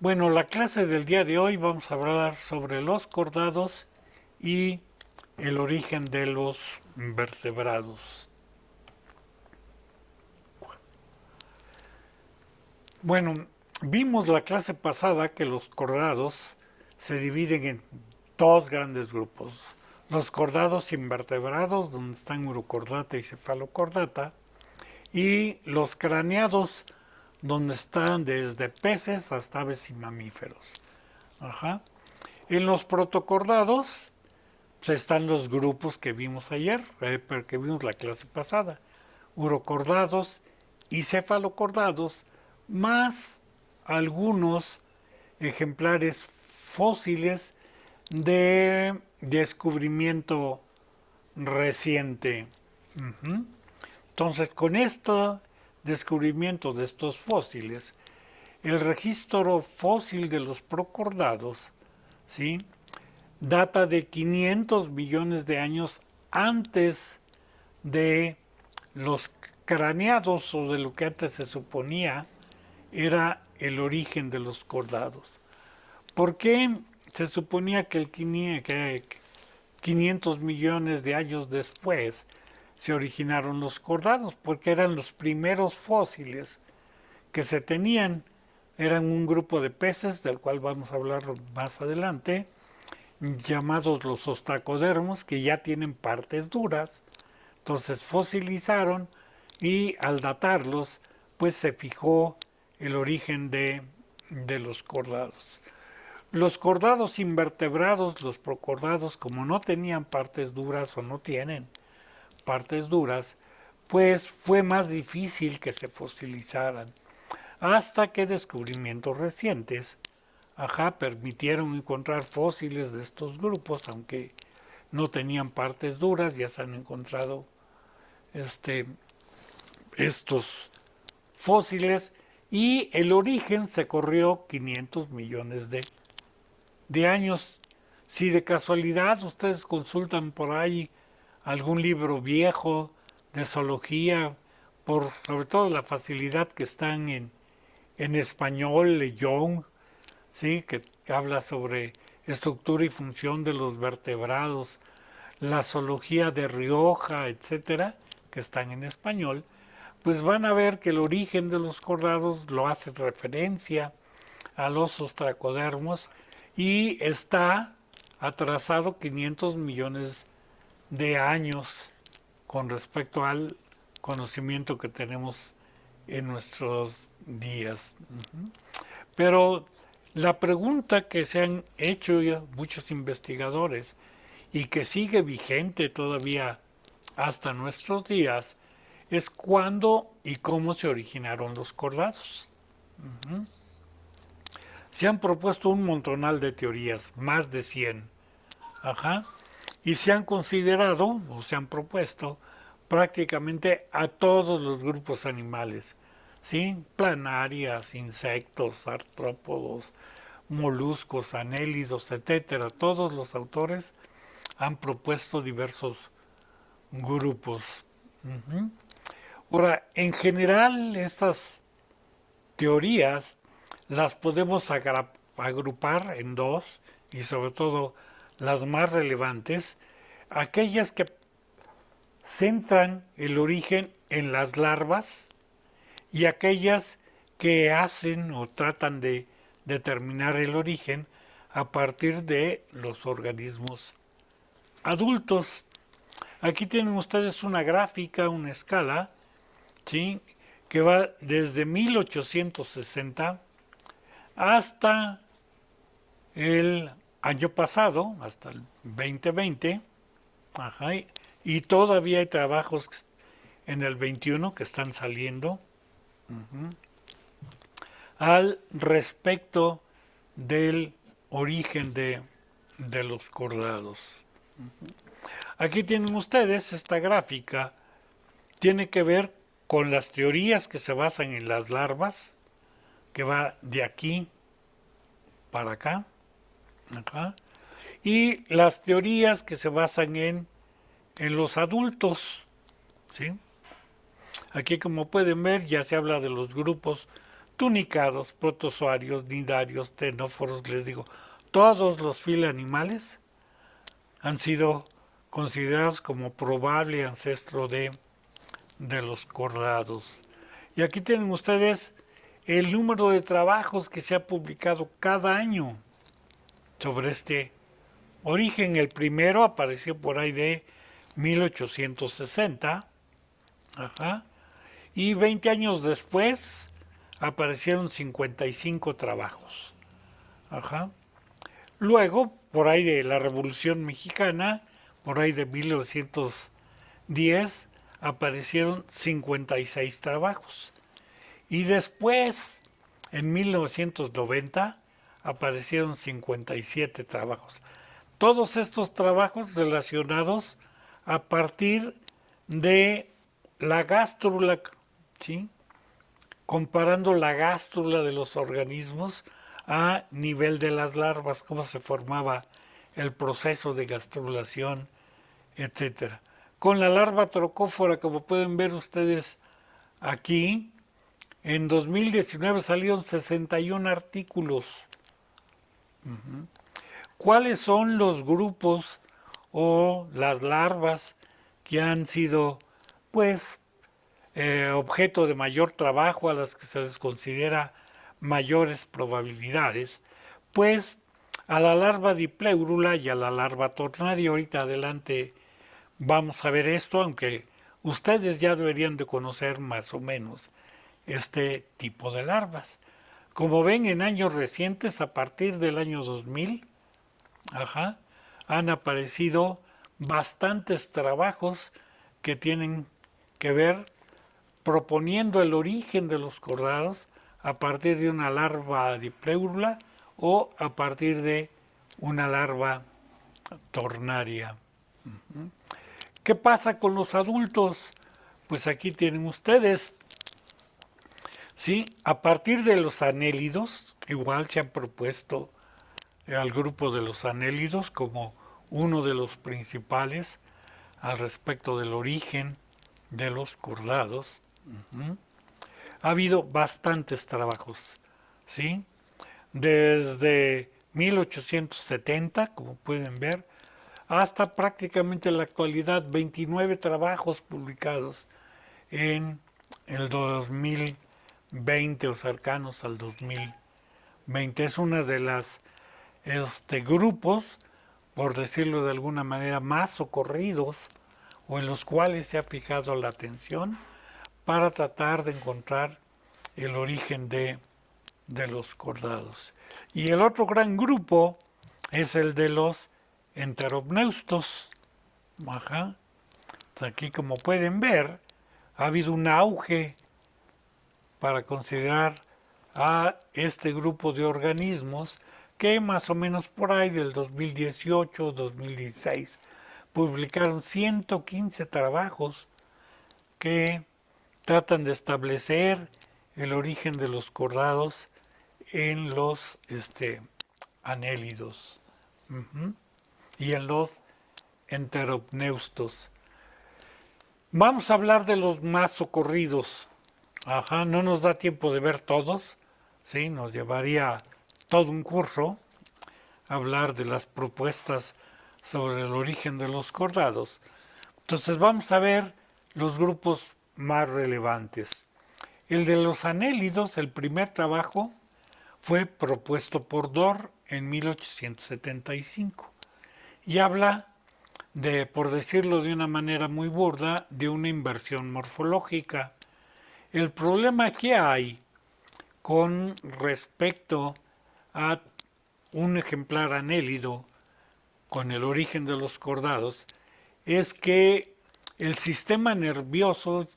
Bueno, la clase del día de hoy vamos a hablar sobre los cordados y el origen de los vertebrados. Bueno, vimos la clase pasada que los cordados se dividen en dos grandes grupos. Los cordados invertebrados, donde están urocordata y cefalocordata, y los craneados, donde están desde peces hasta aves y mamíferos. Ajá. En los protocordados pues, están los grupos que vimos ayer, pero que vimos la clase pasada. Urocordados y cefalocordados, más algunos ejemplares fósiles de descubrimiento reciente. Ujú. Entonces, con este descubrimiento de estos fósiles, el registro fósil de los procordados, ¿sí?, data de 500 millones de años antes de los craneados o de lo que antes se suponía era el origen de los cordados. ¿Por qué se suponía que 500 millones de años después se originaron los cordados? Porque eran los primeros fósiles que se tenían. Eran un grupo de peces, del cual vamos a hablar más adelante, llamados los ostracodermos, que ya tienen partes duras. Entonces fosilizaron y al datarlos, pues se fijó el origen de los cordados. Los cordados invertebrados, los procordados, como no tenían partes duras o no tienen partes duras, pues fue más difícil que se fosilizaran. Hasta que descubrimientos recientes permitieron encontrar fósiles de estos grupos, aunque no tenían partes duras, ya se han encontrado estos fósiles y el origen se corrió 500 millones de años. Si de casualidad ustedes consultan por ahí algún libro viejo de zoología, por sobre todo la facilidad que están en español, Young, ¿sí?, que habla sobre estructura y función de los vertebrados, la zoología de Rioja, etcétera, que están en español, pues van a ver que el origen de los cordados lo hace referencia a los ostracodermos y está atrasado 500 millones de años con respecto al conocimiento que tenemos en nuestros días. Pero la pregunta que se han hecho ya muchos investigadores y que sigue vigente todavía hasta nuestros días es cuándo y cómo se originaron los cordados. Se han propuesto un montonal de teorías, más de 100, y se han considerado o se han propuesto prácticamente a todos los grupos animales, ¿sí?, planarias, insectos, artrópodos, moluscos, anélidos, etcétera. Todos los autores han propuesto diversos grupos. Ahora, en general, estas teorías las podemos agrupar en dos, y sobre todo las más relevantes, aquellas que centran el origen en las larvas y aquellas que hacen o tratan de determinar el origen a partir de los organismos adultos. Aquí tienen ustedes una gráfica, una escala, ¿sí?, que va desde 1860 hasta el año pasado, hasta el 2020, y todavía hay trabajos en el 21 que están saliendo al respecto del origen de los cordados. Aquí tienen ustedes esta gráfica, tiene que ver con las teorías que se basan en las larvas, que va de aquí para acá, y las teorías que se basan en los adultos, ¿sí? Aquí, como pueden ver, ya se habla de los grupos tunicados, protozoarios, nidarios, ctenóforos, les digo, todos los filoanimales han sido considerados como probable ancestro de los cordados. Y aquí tienen ustedes el número de trabajos que se ha publicado cada año sobre este origen. El primero apareció por ahí de 1860, ajá, y 20 años después aparecieron 55 trabajos. Ajá. Luego, por ahí de la Revolución Mexicana, por ahí de 1910, aparecieron 56 trabajos. Y después, en 1990, aparecieron 57 trabajos. Todos estos trabajos relacionados a partir de la gástrula, ¿sí? Comparando la gástrula de los organismos a nivel de las larvas, cómo se formaba el proceso de gastrulación, etcétera. Con la larva trocófora, como pueden ver ustedes aquí, en 2019 salieron 61 artículos. ¿Cuáles son los grupos o las larvas que han sido, pues, objeto de mayor trabajo, a las que se les considera mayores probabilidades? Pues a la larva dipleurula y a la larva tornaria. Ahorita adelante vamos a ver esto, aunque ustedes ya deberían de conocer más o menos este tipo de larvas. Como ven, en años recientes, a partir del año 2000, han aparecido bastantes trabajos que tienen que ver proponiendo el origen de los cordados a partir de una larva dipleurula o a partir de una larva tornaria. ¿Qué pasa con los adultos? Pues aquí tienen ustedes, ¿sí? A partir de los anélidos, igual se han propuesto al grupo de los anélidos como uno de los principales al respecto del origen de los cordados. Ha habido bastantes trabajos, ¿sí? Desde 1870, como pueden ver, hasta prácticamente la actualidad, 29 trabajos publicados en el 2020 o cercanos al 2020. Es una de las grupos, por decirlo de alguna manera, más socorridos o en los cuales se ha fijado la atención para tratar de encontrar el origen de los cordados. Y el otro gran grupo es el de los enteropneustos. Aquí, como pueden ver, ha habido un auge para considerar a este grupo de organismos que más o menos por ahí del 2018-2016 publicaron 115 trabajos que tratan de establecer el origen de los cordados en los anélidos y en los enteropneustos. Vamos a hablar de los más socorridos. No nos da tiempo de ver todos, ¿sí? Nos llevaría todo un curso hablar de las propuestas sobre el origen de los cordados. Entonces vamos a ver los grupos más relevantes. El de los anélidos, el primer trabajo, fue propuesto por Dor en 1875 y habla de, por decirlo de una manera muy burda, de una inversión morfológica. El problema que hay con respecto a un ejemplar anélido con el origen de los cordados es que el sistema nervioso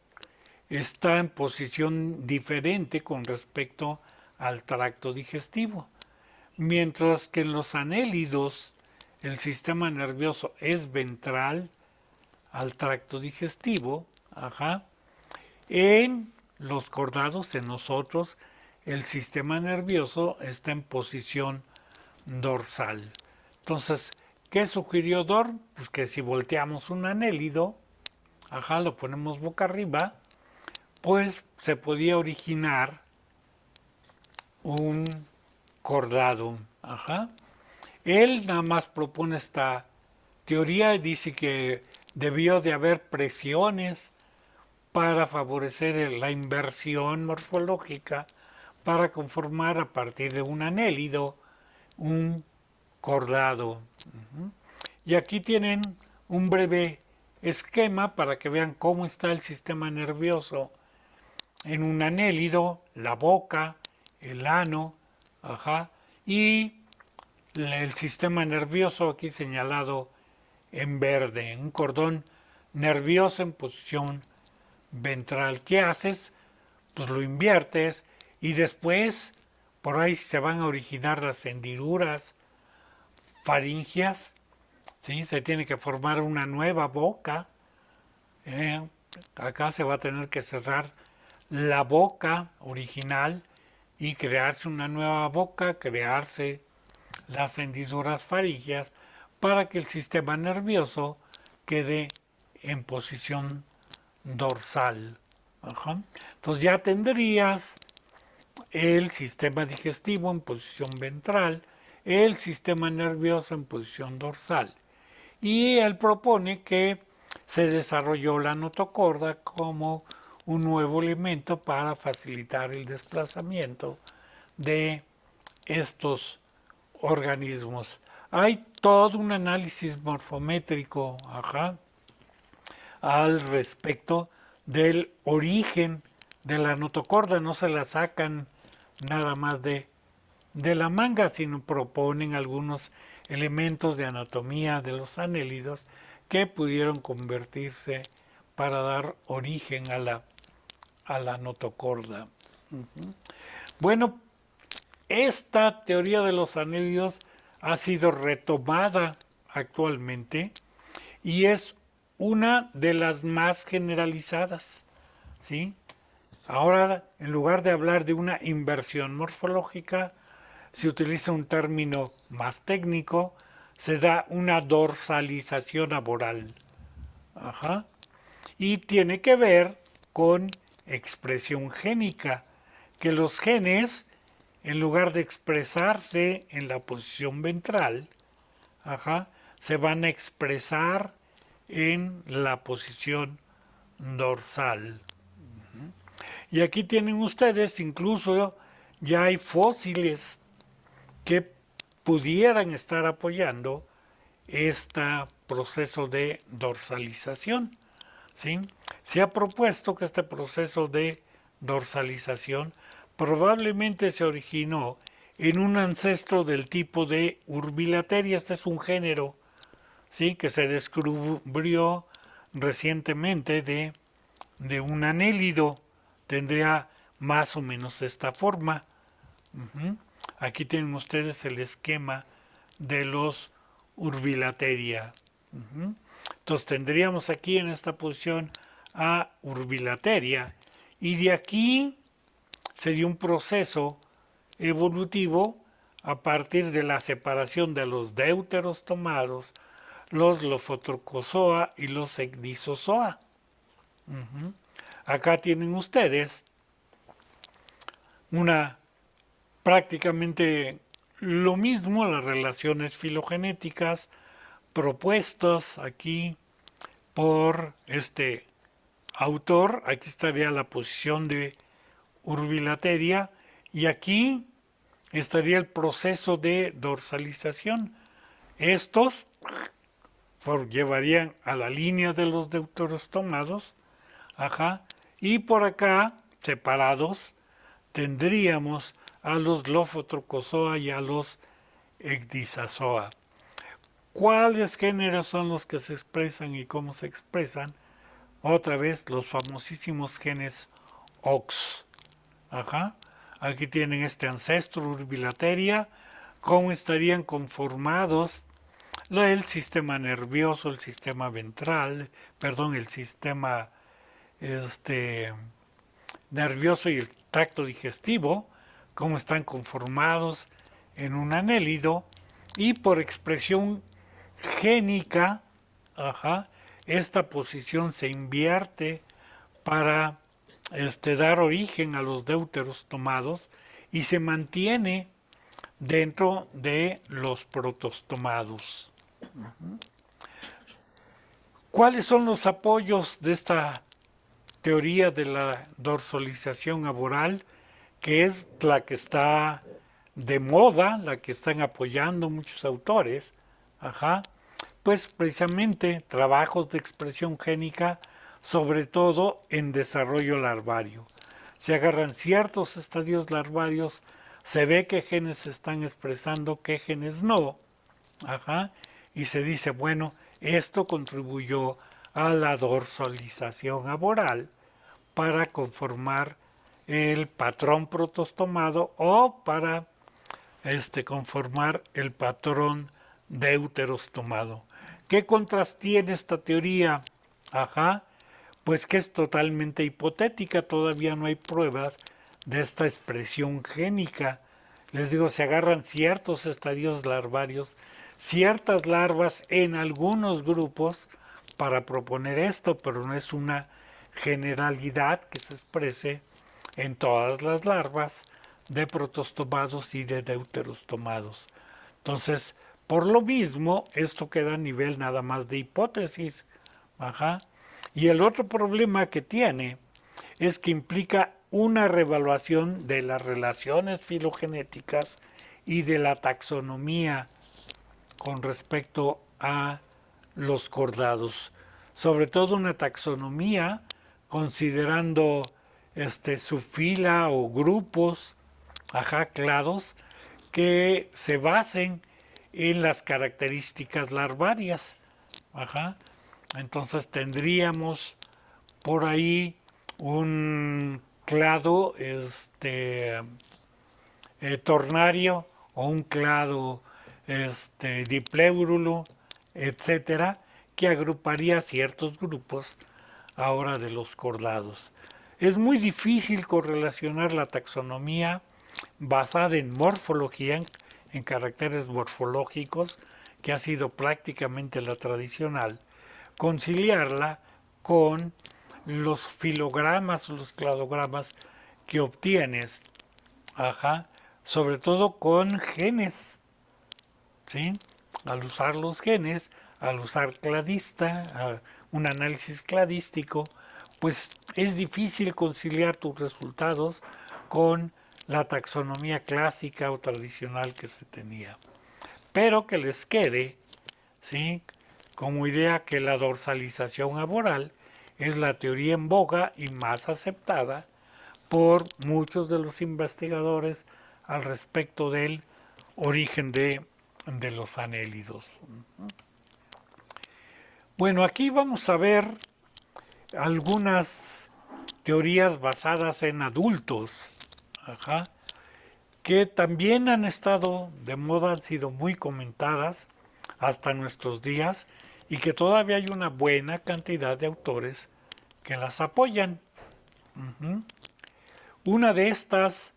está en posición diferente con respecto al tracto digestivo, mientras que en los anélidos el sistema nervioso es ventral al tracto digestivo. En los cordados, en nosotros, el sistema nervioso está en posición dorsal. Entonces, ¿qué sugirió Dor? Pues que si volteamos un anélido, lo ponemos boca arriba, pues se podía originar un cordado. Ajá. Él nada más propone esta teoría y dice que debió de haber presiones para favorecer la inversión morfológica para conformar a partir de un anélido un cordado. Y aquí tienen un breve esquema para que vean cómo está el sistema nervioso en un anélido, la boca, el ano, ajá, y el sistema nervioso aquí señalado en verde, un cordón nervioso en posición ventral. ¿Qué haces? Pues lo inviertes y después por ahí se van a originar las hendiduras faringias, ¿sí? Se tiene que formar una nueva boca. ¿eh? Acá se va a tener que cerrar la boca original y crearse una nueva boca, crearse las hendiduras faringias para que el sistema nervioso quede en posición dorsal. Ajá. Entonces ya tendrías el sistema digestivo en posición ventral, el sistema nervioso en posición dorsal. Y él propone que se desarrolló la notocorda como un nuevo elemento para facilitar el desplazamiento de estos organismos. Hay todo un análisis morfométrico al respecto del origen de la notocorda. No se la sacan nada más de la manga, sino proponen algunos elementos de anatomía de los anélidos que pudieron convertirse para dar origen a la notocorda. Bueno, esta teoría de los anélidos ha sido retomada actualmente y es una de las más generalizadas, ¿sí? Ahora, en lugar de hablar de una inversión morfológica, se utiliza un término más técnico, se da una dorsalización aboral. Ajá. Y tiene que ver con expresión génica, que los genes, en lugar de expresarse en la posición ventral, ajá, se van a expresar en la posición dorsal. Y aquí tienen ustedes, incluso ya hay fósiles que pudieran estar apoyando este proceso de dorsalización. ¿Sí? Se ha propuesto que este proceso de dorsalización probablemente se originó en un ancestro del tipo de Urbilateria. Este es un género, ¿sí?, que se descubrió recientemente de un anélido. Tendría más o menos esta forma. Aquí tienen ustedes el esquema de los Urbilateria. Entonces tendríamos aquí en esta posición a Urbilateria y de aquí sería un proceso evolutivo a partir de la separación de los deuteros tomados, los Lophotrochozoa y los Ecdysozoa. Acá tienen ustedes una prácticamente lo mismo, las relaciones filogenéticas propuestas aquí por este autor. Aquí estaría la posición de Urbilateria y aquí estaría el proceso de dorsalización. Estos llevarían a la línea de los deuteros tomados, y por acá, separados, tendríamos a los Lophotrochozoa y a los Ecdysozoa. ¿Cuáles géneros son los que se expresan y cómo se expresan? Otra vez los famosísimos genes OX. Aquí tienen este ancestro Urbilateria, cómo estarían conformados el sistema nervioso, el sistema ventral, perdón, el sistema nervioso y el tracto digestivo, cómo están conformados en un anélido, y por expresión génica, esta posición se invierte para dar origen a los deuteros tomados y se mantiene dentro de los protostomados. ¿Cuáles son los apoyos de esta teoría de la dorsalización aboral, que es la que está de moda, la que están apoyando muchos autores? Pues precisamente trabajos de expresión génica, sobre todo en desarrollo larvario. Se agarran ciertos estadios larvarios, se ve qué genes se están expresando, qué genes no, y se dice, bueno, esto contribuyó a la dorsalización aboral para conformar el patrón protostomado o para conformar el patrón deuterostomado. ¿Qué contras tiene esta teoría? Pues que es totalmente hipotética, todavía no hay pruebas de esta expresión génica. Les digo, se agarran ciertos estadios larvarios, ciertas larvas en algunos grupos para proponer esto, pero no es una generalidad que se exprese en todas las larvas de protostomados y de deuterostomados. Entonces, por lo mismo, esto queda a nivel nada más de hipótesis. Y el otro problema que tiene es que implica una reevaluación de las relaciones filogenéticas y de la taxonomía con respecto a los cordados. Sobre todo una taxonomía considerando su fila o grupos, clados, que se basen en las características larvarias. Entonces tendríamos por ahí un clado tornario o un clado dipleurulo, etcétera, que agruparía ciertos grupos ahora de los cordados. Es muy difícil correlacionar la taxonomía basada en morfología, en caracteres morfológicos, que ha sido prácticamente la tradicional, conciliarla con los filogramas o los cladogramas que obtienes, sobre todo con genes, ¿sí? Al usar los genes, al usar cladista, un análisis cladístico, pues es difícil conciliar tus resultados con la taxonomía clásica o tradicional que se tenía. Pero que les quede, ¿sí?, como idea que la dorsalización aboral es la teoría en boga y más aceptada por muchos de los investigadores al respecto del origen de los anélidos. Bueno, aquí vamos a ver algunas teorías basadas en adultos, que también han estado de moda, han sido muy comentadas hasta nuestros días y que todavía hay una buena cantidad de autores que las apoyan. Una de estas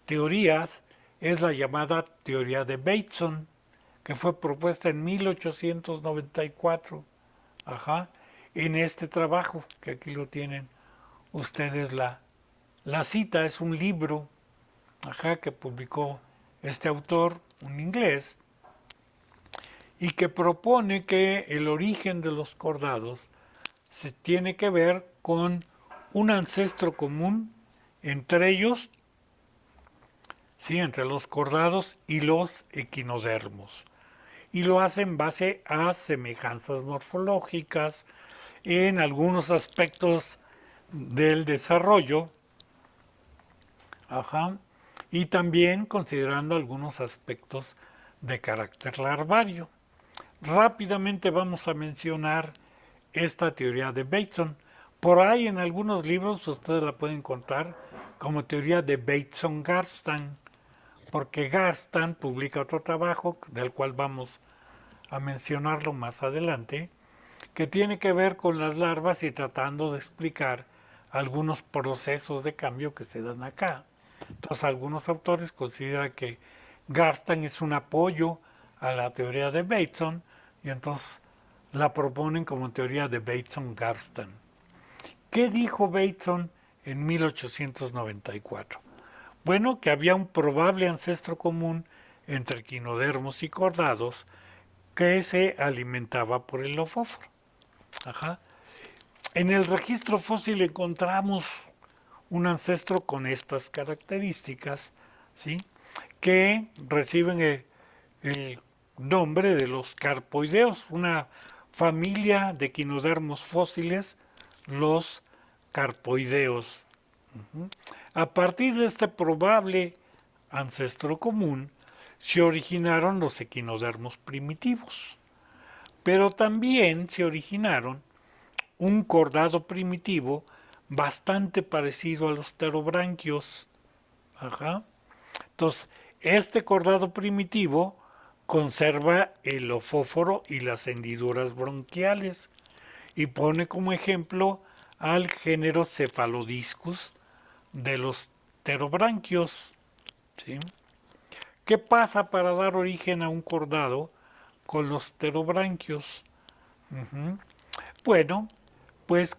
teorías es la llamada teoría de Bateson, que fue propuesta en 1894, en este trabajo, que aquí lo tienen ustedes, la cita es un libro, que publicó este autor, un inglés, y que propone que el origen de los cordados se tiene que ver con un ancestro común entre ellos, ¿sí?, entre los cordados y los equinodermos. Y lo hace en base a semejanzas morfológicas en algunos aspectos del desarrollo, y también considerando algunos aspectos de carácter larvario. Rápidamente vamos a mencionar esta teoría de Bateson. Por ahí en algunos libros ustedes la pueden encontrar como teoría de Bateson-Garstan, porque Garstan publica otro trabajo del cual vamos a mencionarlo más adelante, que tiene que ver con las larvas y tratando de explicar algunos procesos de cambio que se dan acá. Entonces algunos autores consideran que Garstan es un apoyo a la teoría de Bateson y entonces la proponen como teoría de Bateson-Garstan. ¿Qué dijo Bateson en 1894? Bueno, que había un probable ancestro común entre equinodermos y cordados que se alimentaba por el lofóforo. Ajá. En el registro fósil encontramos un ancestro con estas características, ¿sí? Que reciben el nombre de los carpoideos, una familia de equinodermos fósiles, los carpoideos. A partir de este probable ancestro común, se originaron los equinodermos primitivos, pero también se originaron un cordado primitivo bastante parecido a los pterobranquios. Ajá. Entonces, este cordado primitivo conserva el lofóforo y las hendiduras bronquiales y pone como ejemplo al género Cephalodiscus de los pterobranquios. ¿Sí? ¿Qué pasa para dar origen a un cordado con los pterobranquios? Bueno, pues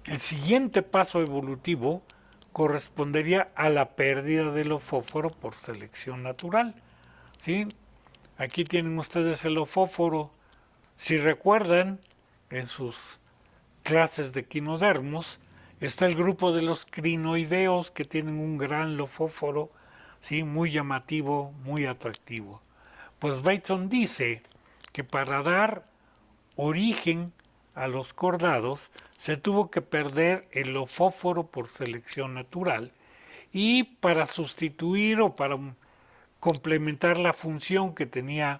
el siguiente paso evolutivo correspondería a la pérdida del lofóforo por selección natural. ¿Sí? Aquí tienen ustedes el lofóforo. Si recuerdan, en sus clases de equinodermos, está el grupo de los crinoideos que tienen un gran lofóforo, ¿sí? Muy llamativo, muy atractivo. Pues Bateson dice que para dar origen a los cordados se tuvo que perder el lofóforo por selección natural y para sustituir o para complementar la función que tenía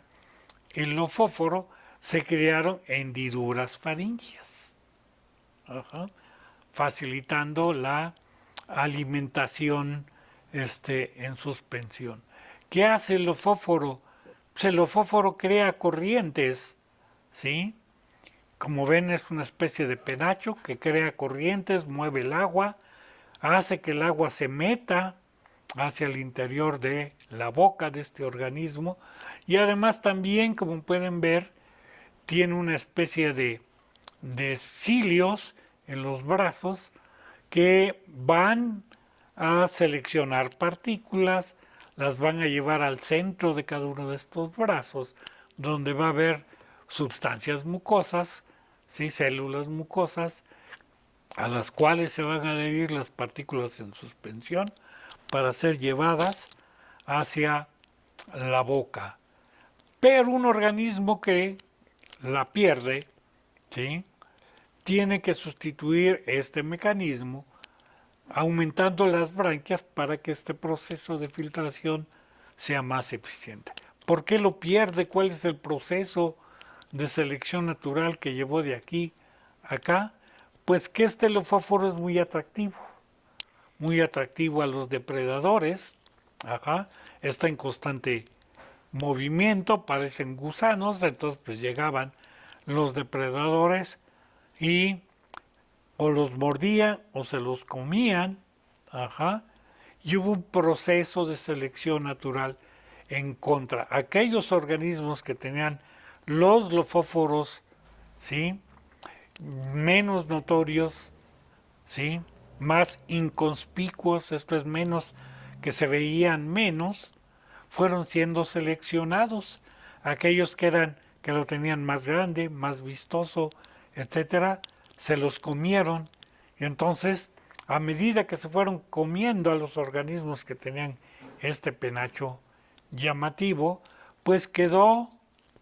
el lofóforo se crearon hendiduras faríngeas, facilitando la alimentación en suspensión. ¿Qué hace el lofóforo? Pues el lofóforo crea corrientes, ¿sí? Como ven, es una especie de penacho que crea corrientes, mueve el agua, hace que el agua se meta hacia el interior de la boca de este organismo y además también, como pueden ver, tiene una especie de cilios en los brazos que van a seleccionar partículas, las van a llevar al centro de cada uno de estos brazos, donde va a haber sustancias mucosas, ¿sí? Células mucosas, a las cuales se van a adherir las partículas en suspensión para ser llevadas hacia la boca. Pero un organismo que la pierde, ¿sí? Tiene que sustituir este mecanismo aumentando las branquias para que este proceso de filtración sea más eficiente. ¿Por qué lo pierde? ¿Cuál es el proceso de selección natural que llevó de aquí a acá? Pues que este lofóforo es muy atractivo a los depredadores, está en constante movimiento, parecen gusanos, entonces pues llegaban los depredadores y o los mordían o se los comían, y hubo un proceso de selección natural en contra. Aquellos organismos que tenían los lofóforos, ¿sí? Menos notorios, ¿sí? Más inconspicuos, esto es menos, que se veían menos, fueron siendo seleccionados. Aquellos que lo tenían más grande, más vistoso, etcétera, se los comieron. Y entonces, a medida que se fueron comiendo a los organismos que tenían este penacho llamativo, pues quedó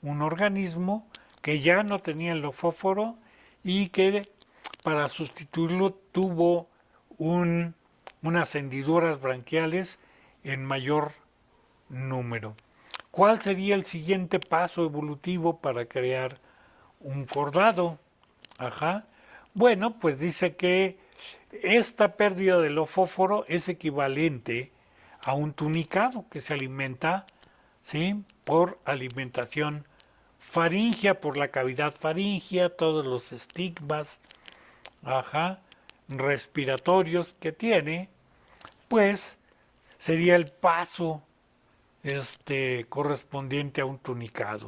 un organismo que ya no tenía el lofóforo y que para sustituirlo tuvo unas hendiduras branquiales en mayor número. ¿Cuál sería el siguiente paso evolutivo para crear un cordado? Bueno, pues dice que esta pérdida del lofóforo es equivalente a un tunicado que se alimenta, ¿sí? Por alimentación faríngea, por la cavidad faríngea, todos los estigmas, respiratorios que tiene, pues sería el paso correspondiente a un tunicado.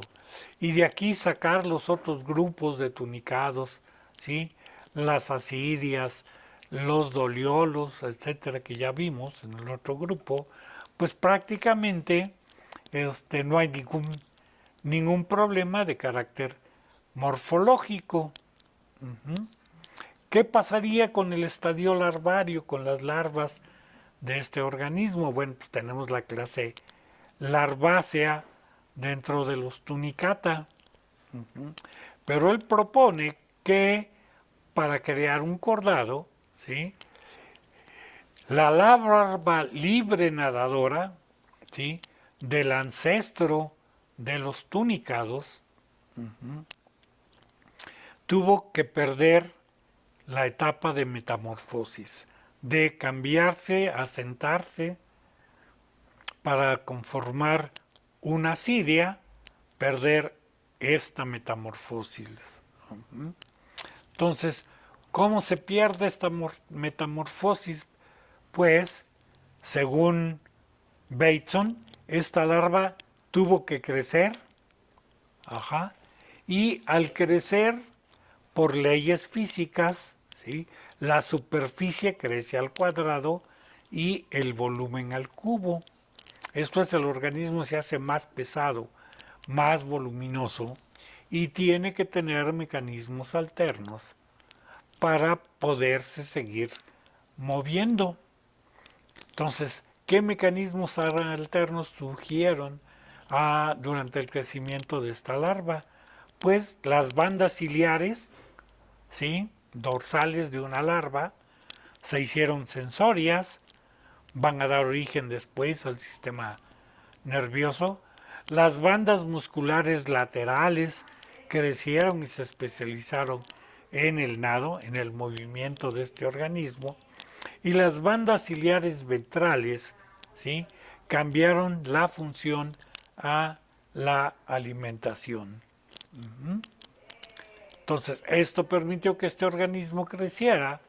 Y de aquí sacar los otros grupos de tunicados, ¿sí? Las asidias, los doliolos, etcétera, que ya vimos en el otro grupo, pues prácticamente no hay ningún problema de carácter morfológico. Ujú. ¿Qué pasaría con el estadio larvario, con las larvas de este organismo? Bueno, pues tenemos la clase larvácea dentro de los tunicata. Ujú. Pero él propone que para crear un cordado, ¿sí? La larva libre nadadora, ¿sí? Del ancestro de los tunicados, uh-huh, tuvo que perder la etapa de metamorfosis, de cambiarse, asentarse para conformar una asidia, perder esta metamorfosis. Uh-huh. Entonces, ¿cómo se pierde esta metamorfosis? Pues, según Bateson, esta larva tuvo que crecer, ajá, y al crecer, por leyes físicas, ¿sí? La superficie crece al cuadrado y el volumen al cubo. Esto es, el organismo se hace más pesado, más voluminoso y tiene que tener mecanismos alternos para poderse seguir moviendo. Entonces, ¿qué mecanismos alternos surgieron durante el crecimiento de esta larva? Pues las bandas ciliares, ¿sí? Dorsales de una larva, se hicieron sensorias, van a dar origen después al sistema nervioso. Las bandas musculares laterales crecieron y se especializaron en el nado, en el movimiento de este organismo. Y las bandas ciliares ventrales, ¿sí? Cambiaron la función a la alimentación. Uh-huh. Entonces, esto permitió que este organismo creciera,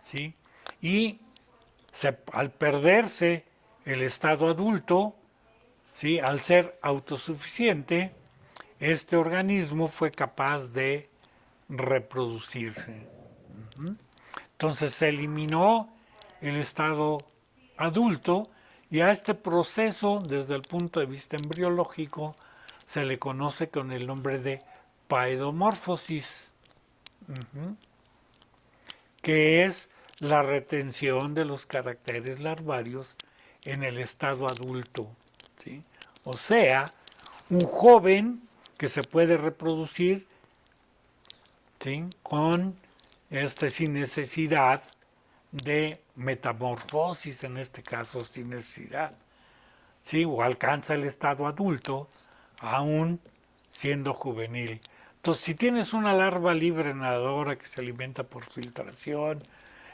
¿sí? Y al perderse el estado adulto, ¿sí? Al ser autosuficiente, este organismo fue capaz de reproducirse. Uh-huh. Entonces se eliminó el estado adulto y a este proceso, desde el punto de vista embriológico, se le conoce con el nombre de paedomorfosis, uh-huh, que es la retención de los caracteres larvarios en el estado adulto, ¿sí? O sea, un joven que se puede reproducir, ¿sí? Sin necesidad de metamorfosis, en este caso sin necesidad, ¿sí? O alcanza el estado adulto aún siendo juvenil. Entonces, si tienes una larva libre nadadora que se alimenta por filtración,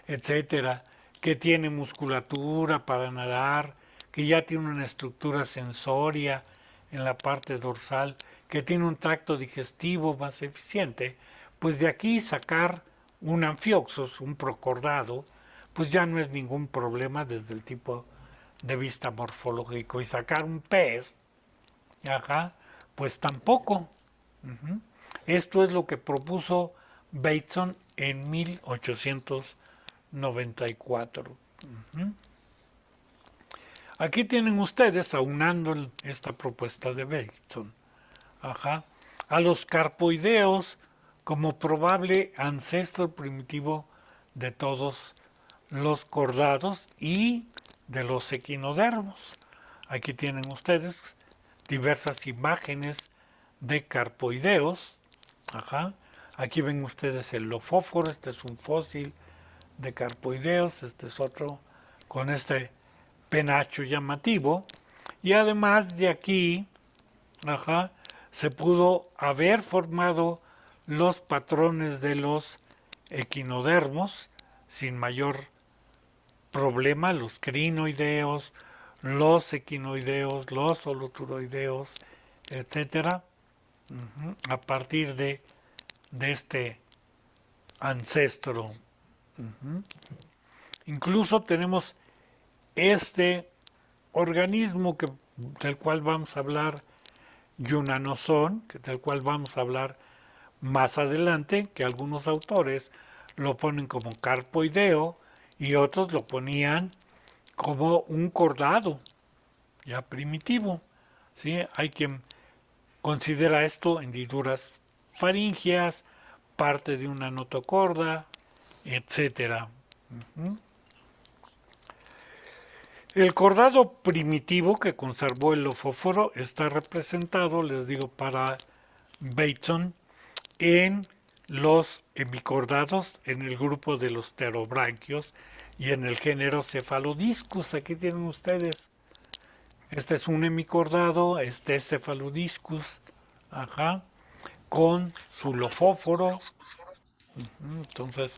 etcétera, que tiene musculatura para nadar, que ya tiene una estructura sensoria en la parte dorsal, que tiene un tracto digestivo más eficiente, pues de aquí sacar un anfioxos, un procordado, pues ya no es ningún problema desde el tipo de vista morfológico. Y sacar un pez, ajá, pues tampoco. Uh-huh. Esto es lo que propuso Bateson en 1894. Uh-huh. Aquí tienen ustedes, aunando esta propuesta de Bateson, ajá, a los carpoideos como probable ancestro primitivo de todos los cordados y de los equinodermos. Aquí tienen ustedes diversas imágenes de carpoideos. Ajá. Aquí ven ustedes el lofóforo, este es un fósil de carpoideos, este es otro con este penacho llamativo. Y además de aquí, ajá, se pudo haber formado los patrones de los equinodermos sin mayor problema, los crinoideos, los equinoideos, los holoturoideos, etcétera, a partir de este ancestro. Incluso tenemos este organismo del cual vamos a hablar, Yunnanozoon, del cual vamos a hablar más adelante, que algunos autores lo ponen como carpoideo y otros lo ponían como un cordado, ya primitivo. ¿Sí? Hay quien considera esto hendiduras faringias, parte de una notocorda, etcétera. Ujú. El cordado primitivo que conservó el lofóforo está representado, les digo, para Bateson, en los hemicordados, en el grupo de los pterobranquios y en el género Cephalodiscus. Aquí tienen ustedes. Este es un hemicordado, este es Cephalodiscus, ajá, con su lofóforo. Entonces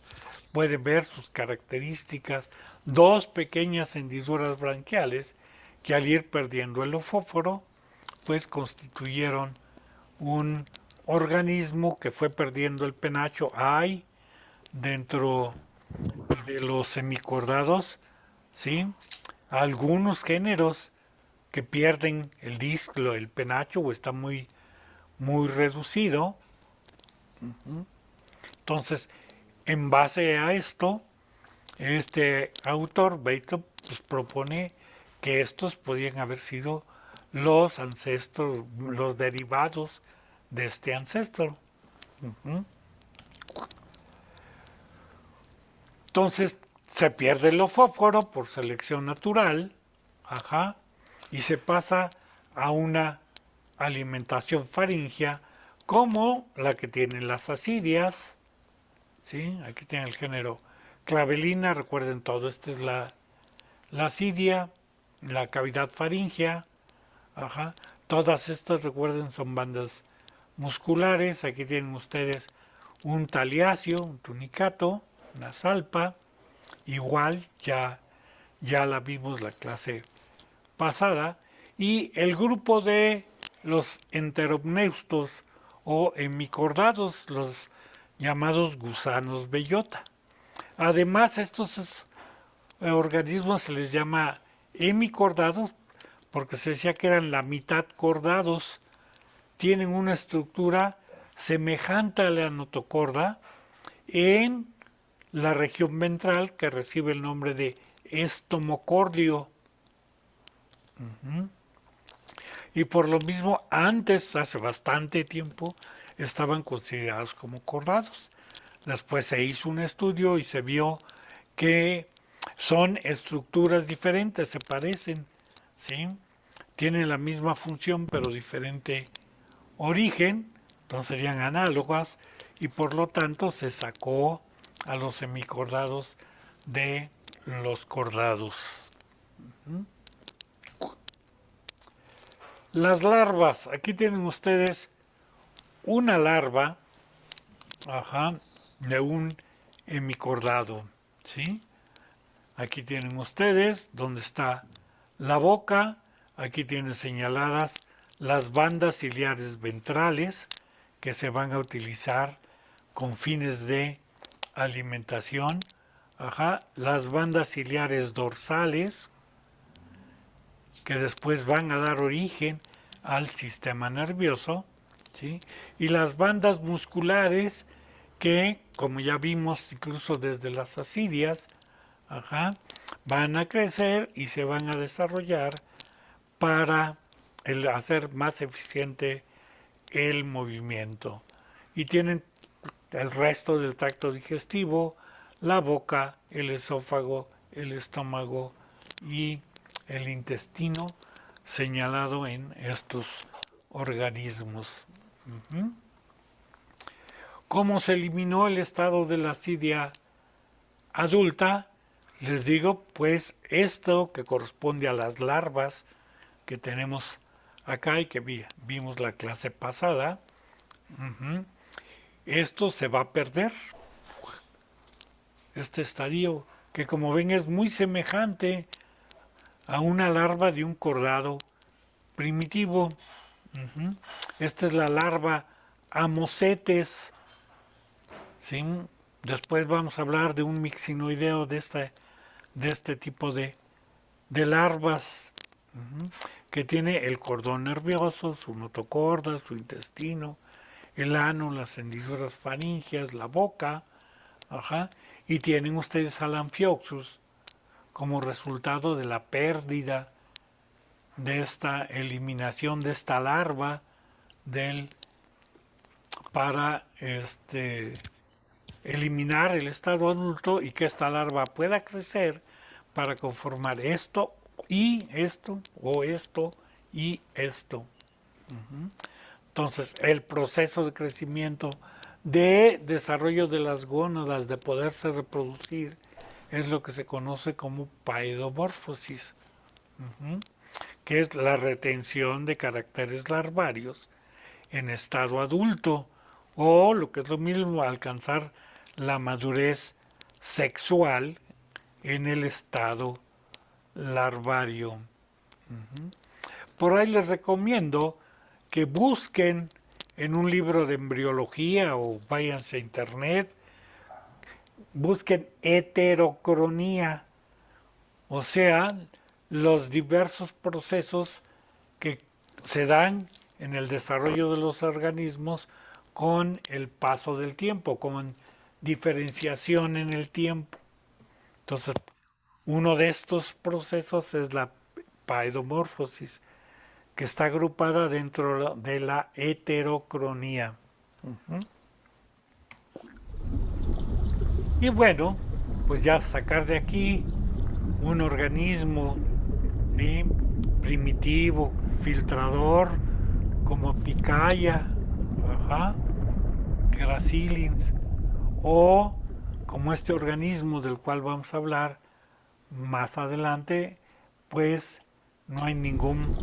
pueden ver sus características, dos pequeñas hendiduras branquiales que al ir perdiendo el lofóforo, pues constituyeron un organismo que fue perdiendo el penacho. Hay dentro de los semicordados, ¿sí? Algunos géneros que pierden el disco, el penacho, o está muy reducido. Entonces, en base a esto, este autor, Bateson, pues, propone que estos podían haber sido los ancestros, los derivados de este ancestro. Ujú. Entonces se pierde el lofóforo por selección natural, ajá, y se pasa a una alimentación faringea como la que tienen las asidias, ¿sí? Aquí tiene el género clavelina, recuerden todo, esta es la asidia, la cavidad faringea, ajá. Todas estas, recuerden, son bandas musculares. Aquí tienen ustedes un taliacio, un tunicato, una salpa, igual ya la vimos la clase pasada, y el grupo de los enteropneustos o hemicordados, los llamados gusanos bellota. Además, estos organismos se les llama hemicordados porque se decía que eran la mitad cordados, tienen una estructura semejante a la notocorda en la región ventral que recibe el nombre de estomocordio. Y por lo mismo, antes, hace bastante tiempo, estaban considerados como cordados. Después se hizo un estudio y se vio que son estructuras diferentes, se parecen, ¿sí? Tienen la misma función pero diferente origen, entonces serían análogas y por lo tanto se sacó a los semicordados de los cordados. Las larvas, aquí tienen ustedes una larva, ajá, de un hemicordado, ¿sí? Aquí tienen ustedes donde está la boca, aquí tienen señaladas las bandas ciliares ventrales que se van a utilizar con fines de alimentación, ajá, las bandas ciliares dorsales que después van a dar origen al sistema nervioso, ¿sí? Y las bandas musculares que, como ya vimos incluso desde las asidias, ajá, van a crecer y se van a desarrollar para hacer más eficiente el movimiento. Y tienen el resto del tracto digestivo, la boca, el esófago, el estómago y el intestino señalado en estos organismos. ¿Cómo se eliminó el estado de la asidia adulta? Les digo, pues esto que corresponde a las larvas que tenemos acá y que vimos la clase pasada, esto se va a perder, este estadio, que como ven es muy semejante a una larva de un cordado primitivo. Esta es la larva Amocetes, ¿sí? Después vamos a hablar de un mixinoideo de este tipo de larvas, que tiene el cordón nervioso, su notocorda, su intestino, el ano, las hendiduras faringeas, la boca, ajá, y tienen ustedes al Amphioxus como resultado de la pérdida de esta eliminación de esta larva del para eliminar el estado adulto y que esta larva pueda crecer para conformar esto y esto o esto y esto. Entonces, el proceso de crecimiento, de desarrollo de las gónadas, de poderse reproducir, es lo que se conoce como paedomorfosis, que es la retención de caracteres larvarios en estado adulto, o lo que es lo mismo, alcanzar la madurez sexual en el estado larvario. Por ahí les recomiendo que busquen en un libro de embriología o váyanse a internet, busquen heterocronía, o sea, los diversos procesos que se dan en el desarrollo de los organismos con el paso del tiempo, con diferenciación en el tiempo. Entonces, uno de estos procesos es la paedomorfosis, que está agrupada dentro de la heterocronía. Y bueno, pues ya sacar de aquí un organismo, ¿sí?, primitivo, filtrador, como Picaya, Gracilins, o como este organismo del cual vamos a hablar más adelante, pues no hay ningún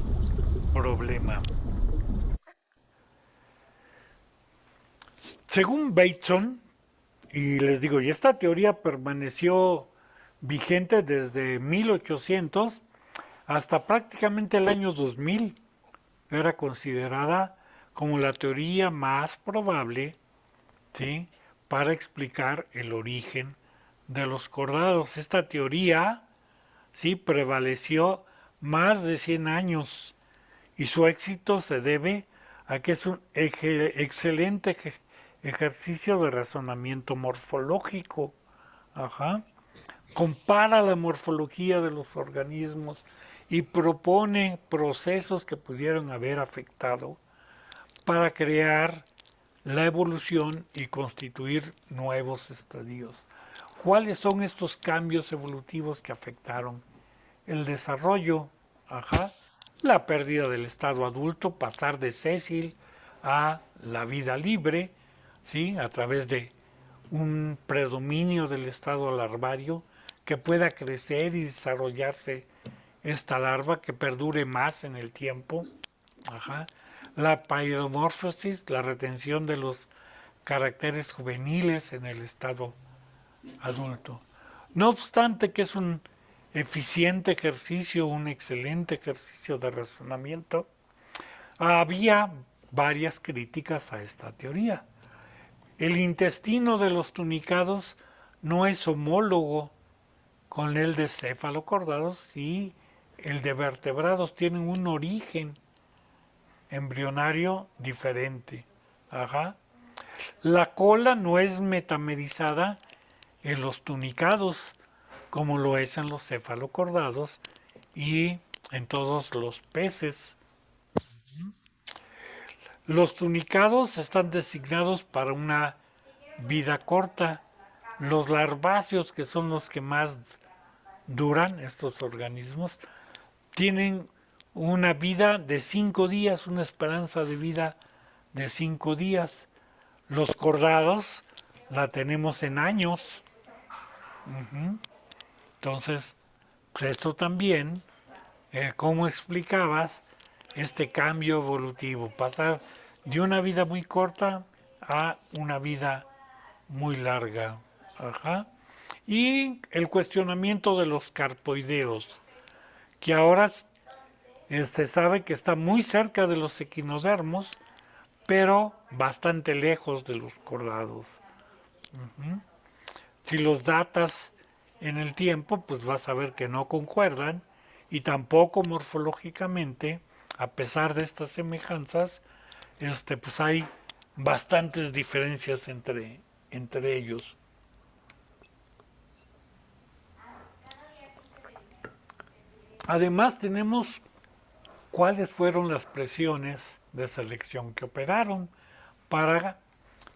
problema. Según Bateson, y les digo, y esta teoría permaneció vigente desde 1800 hasta prácticamente el año 2000, era considerada como la teoría más probable, ¿sí?, para explicar el origen de los cordados. Esta teoría, sí, prevaleció más de 100 años y su éxito se debe a que es un excelente ejercicio de razonamiento morfológico. Compara la morfología de los organismos y propone procesos que pudieron haber afectado para crear la evolución y constituir nuevos estadios. ¿Cuáles son estos cambios evolutivos que afectaron el desarrollo? La pérdida del estado adulto, pasar de sésil a la vida libre, ¿sí?, a través de un predominio del estado larvario, que pueda crecer y desarrollarse esta larva, que perdure más en el tiempo. La paedomorfosis, la retención de los caracteres juveniles en el estado adulto. No obstante que es un eficiente ejercicio, un excelente ejercicio de razonamiento, había varias críticas a esta teoría. El intestino de los tunicados no es homólogo con el de cefalocordados y el de vertebrados, tienen un origen embrionario diferente. La cola no es metamerizada en los tunicados, como lo es en los cefalocordados y en todos los peces. Los tunicados están designados para una vida corta. Los larváceos, que son los que más duran, estos organismos, tienen una vida de 5 días, una esperanza de vida de 5 días. Los cordados la tenemos en años. Entonces, pues esto también, ¿cómo explicabas este cambio evolutivo? Pasar de una vida muy corta a una vida muy larga. Y el cuestionamiento de los carpoideos, que ahora se sabe que está muy cerca de los equinodermos, pero bastante lejos de los cordados. Si los datas en el tiempo, pues vas a ver que no concuerdan, y tampoco morfológicamente, a pesar de estas semejanzas, pues hay bastantes diferencias entre ellos. Además tenemos cuáles fueron las presiones de selección que operaron para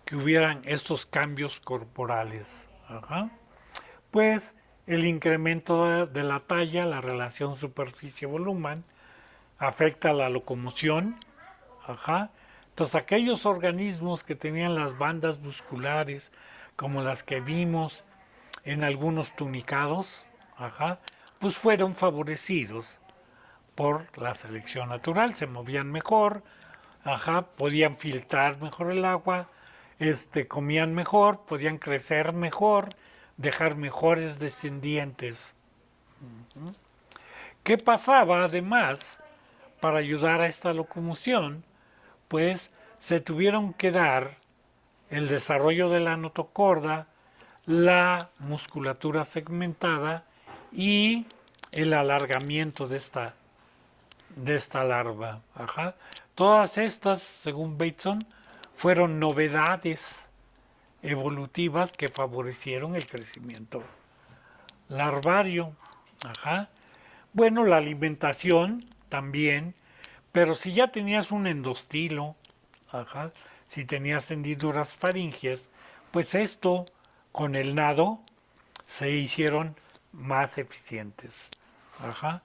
que hubieran estos cambios corporales. Ajá. Pues el incremento de la talla, la relación superficie-volumen, afecta a la locomoción. Ajá. Entonces aquellos organismos que tenían las bandas musculares, como las que vimos en algunos tunicados, ajá, pues fueron favorecidos por la selección natural, se movían mejor, ajá, podían filtrar mejor el agua, comían mejor, podían crecer mejor, dejar mejores descendientes. ¿Qué pasaba además para ayudar a esta locomoción? Pues se tuvieron que dar el desarrollo de la notocorda, la musculatura segmentada y el alargamiento de esta larva. Ajá. Todas estas, según Bateson, fueron novedades evolutivas que favorecieron el crecimiento larvario. Ajá. Bueno, la alimentación también, pero si ya tenías un endostilo, ajá, si tenías hendiduras faringias, pues esto con el nado se hicieron más eficientes. Ajá.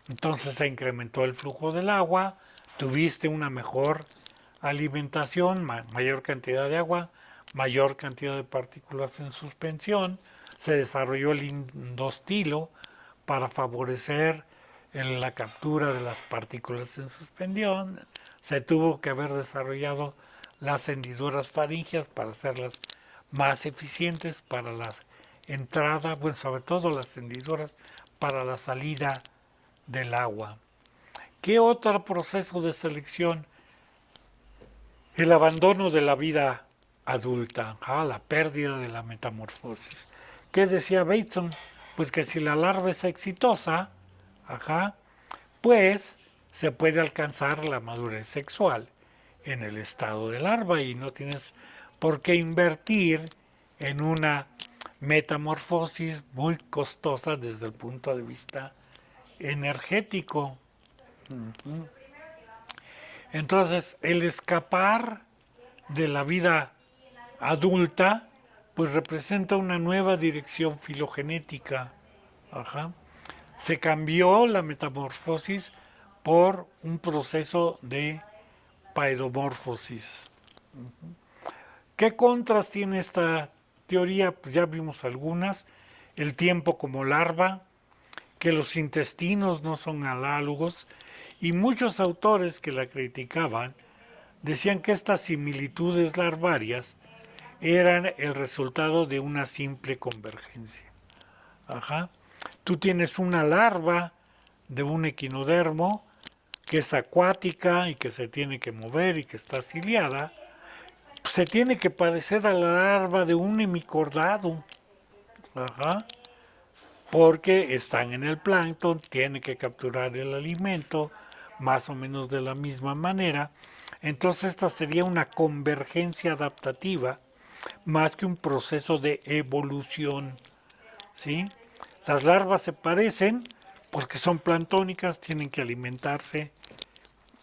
Entonces se incrementó el flujo del agua, tuviste una mejor alimentación, mayor cantidad de agua, mayor cantidad de partículas en suspensión, se desarrolló el indostilo para favorecer la captura de las partículas en suspensión, se tuvo que haber desarrollado las hendiduras faringias para hacerlas más eficientes para la entrada, bueno, sobre todo las hendiduras para la salida del agua. ¿Qué otro proceso de selección? El abandono de la vida adulta, la pérdida de la metamorfosis. ¿Qué decía Bateson? Pues que si la larva es exitosa, pues se puede alcanzar la madurez sexual en el estado de larva y no tienes por qué invertir en una metamorfosis muy costosa desde el punto de vista energético. Entonces, el escapar de la vida adulta, pues representa una nueva dirección filogenética. Ajá. Se cambió la metamorfosis por un proceso de paedomorfosis. ¿Qué contras tiene esta teoría? Pues ya vimos algunas. El tiempo como larva, que los intestinos no son análogos, y muchos autores que la criticaban decían que estas similitudes larvarias eran el resultado de una simple convergencia. Ajá. Tú tienes una larva de un equinodermo que es acuática y que se tiene que mover y que está ciliada, se tiene que parecer a la larva de un hemicordado. Ajá. Porque están en el plancton, tiene que capturar el alimento, más o menos de la misma manera. Entonces esta sería una convergencia adaptativa más que un proceso de evolución. ¿Sí? Las larvas se parecen porque son planctónicas, tienen que alimentarse,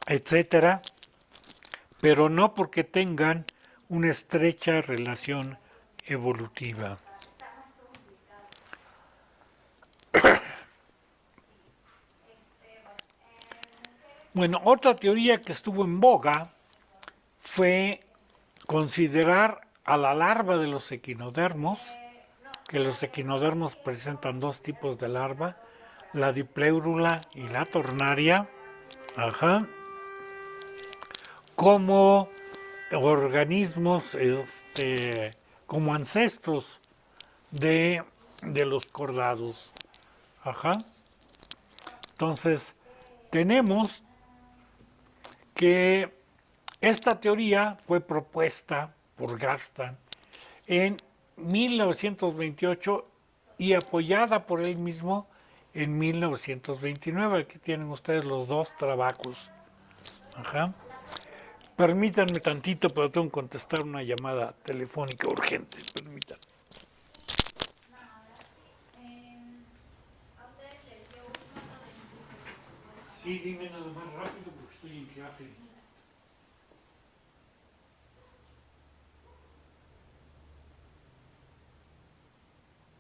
etcétera, pero no porque tengan una estrecha relación evolutiva. Bueno, otra teoría que estuvo en boga fue considerar a la larva de los equinodermos, que los equinodermos presentan dos tipos de larva, la dipleurula y la tornaria, como organismos, como ancestros de los cordados. Entonces, tenemos que esta teoría fue propuesta por Garstan en 1928 y apoyada por él mismo en 1929. Aquí tienen ustedes los dos trabajos. Permítanme tantito, pero tengo que contestar una llamada telefónica urgente. Permítanme. Sí, dime nada más rápido porque estoy en clase.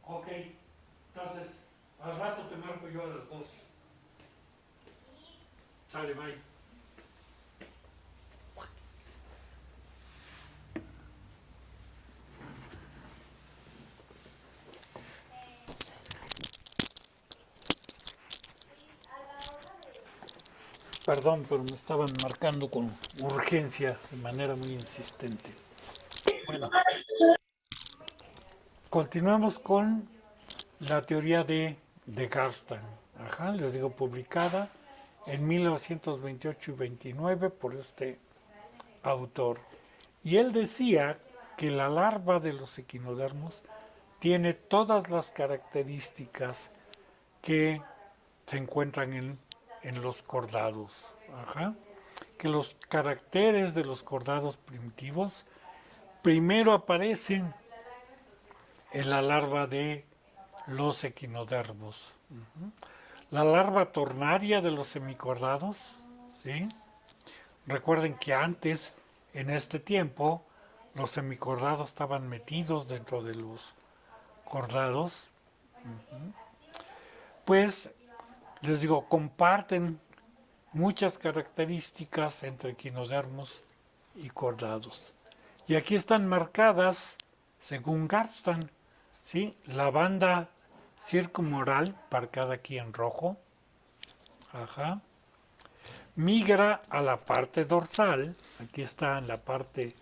Ok, entonces al rato te marco yo a las 2. Sale, bye. Perdón, pero me estaban marcando con urgencia de manera muy insistente. Bueno, continuamos con la teoría de Garstan. Ajá, les digo, publicada en 1928 y 29 por este autor. Y él decía que la larva de los equinodermos tiene todas las características que se encuentran en los cordados. Ajá. Que los caracteres de los cordados primitivos primero aparecen en la larva de los equinodermos. La larva tornaria de los semicordados, ¿sí? Recuerden que antes, en este tiempo, los semicordados estaban metidos dentro de los cordados. Pues, les digo, comparten muchas características entre equinodermos y cordados. Y aquí están marcadas, según Garstan, ¿sí? La banda circumoral, marcada aquí en rojo, ajá, migra a la parte dorsal, aquí está en la parte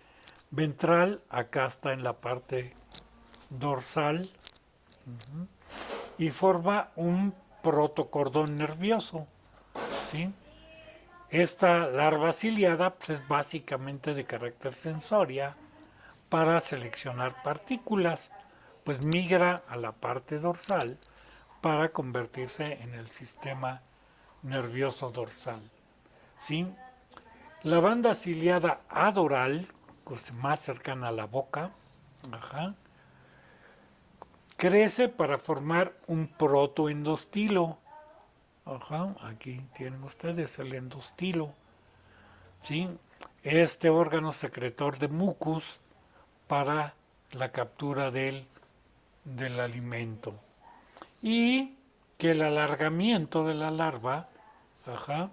ventral, acá está en la parte dorsal, y forma un protocordón nervioso, ¿sí? Esta larva ciliada pues, es básicamente de carácter sensoria para seleccionar partículas, pues migra a la parte dorsal para convertirse en el sistema nervioso dorsal. ¿Sí? La banda ciliada adoral, pues más cercana a la boca, ajá, crece para formar un protoendostilo. Ajá, aquí tienen ustedes el endostilo. ¿Sí? Este órgano secretor de mucus para la captura del alimento. Y que el alargamiento de la larva, ajá,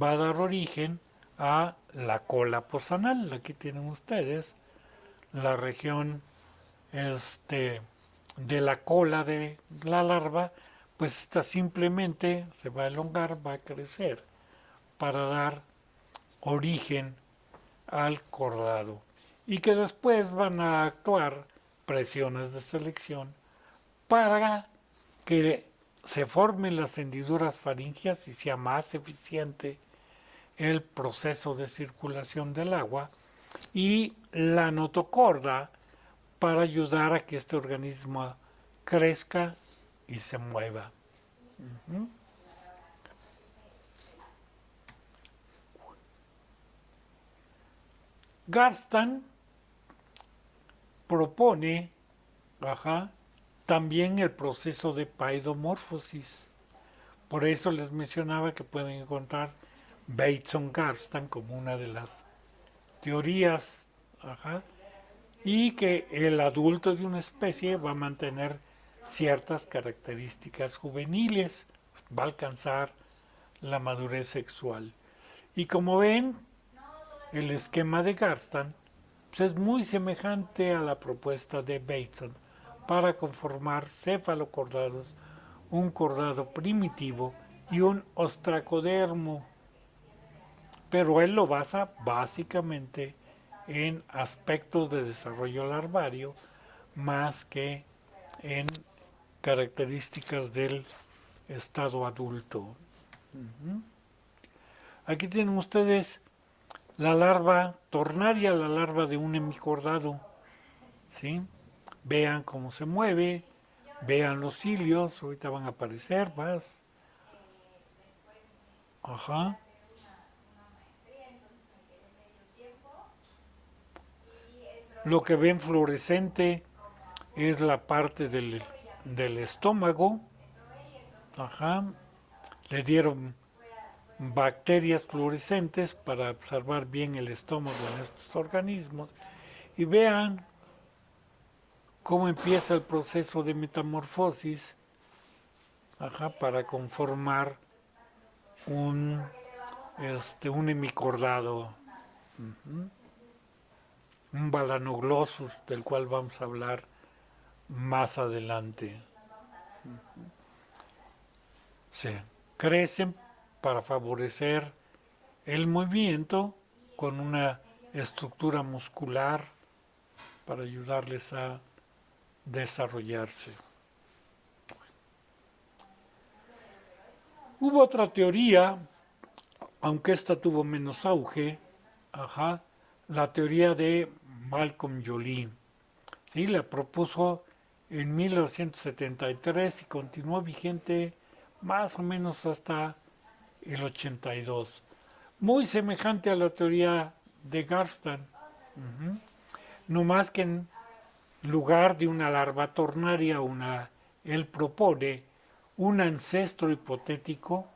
va a dar origen a la cola posanal. Aquí tienen ustedes la región de la cola de la larva, pues esta simplemente se va a elongar, va a crecer para dar origen al cordado y que después van a actuar presiones de selección para que se formen las hendiduras faringias y sea más eficiente el proceso de circulación del agua y la notocorda para ayudar a que este organismo crezca y se mueva. Garstan propone, ajá, también el proceso de paidomorfosis. Por eso les mencionaba que pueden encontrar Bateson-Garstan como una de las teorías, ajá, y que el adulto de una especie va a mantener ciertas características juveniles, va a alcanzar la madurez sexual. Y como ven, el esquema de Garstan pues es muy semejante a la propuesta de Bateson para conformar cefalocordados, un cordado primitivo y un ostracodermo, pero él lo basa básicamente en aspectos de desarrollo larvario más que en características del estado adulto. Aquí tienen ustedes la larva tornaria, la larva de un hemicordado, ¿sí? Vean cómo se mueve, vean los cilios, ahorita van a aparecer más. Ajá. Lo que ven fluorescente es la parte del estómago. Ajá. Le dieron bacterias fluorescentes para observar bien el estómago en estos organismos y vean cómo empieza el proceso de metamorfosis, para conformar un, un hemicordado, un balanoglossus, del cual vamos a hablar más adelante. Se crecen para favorecer el movimiento con una estructura muscular para ayudarles a desarrollarse. Hubo otra teoría, aunque esta tuvo menos auge, la teoría de Malcolm Joly. ¿Sí? La propuso en 1973 y continuó vigente más o menos hasta el 82. Muy semejante a la teoría de Garstan. No más que en lugar de una larva tornaria, él propone un ancestro hipotético,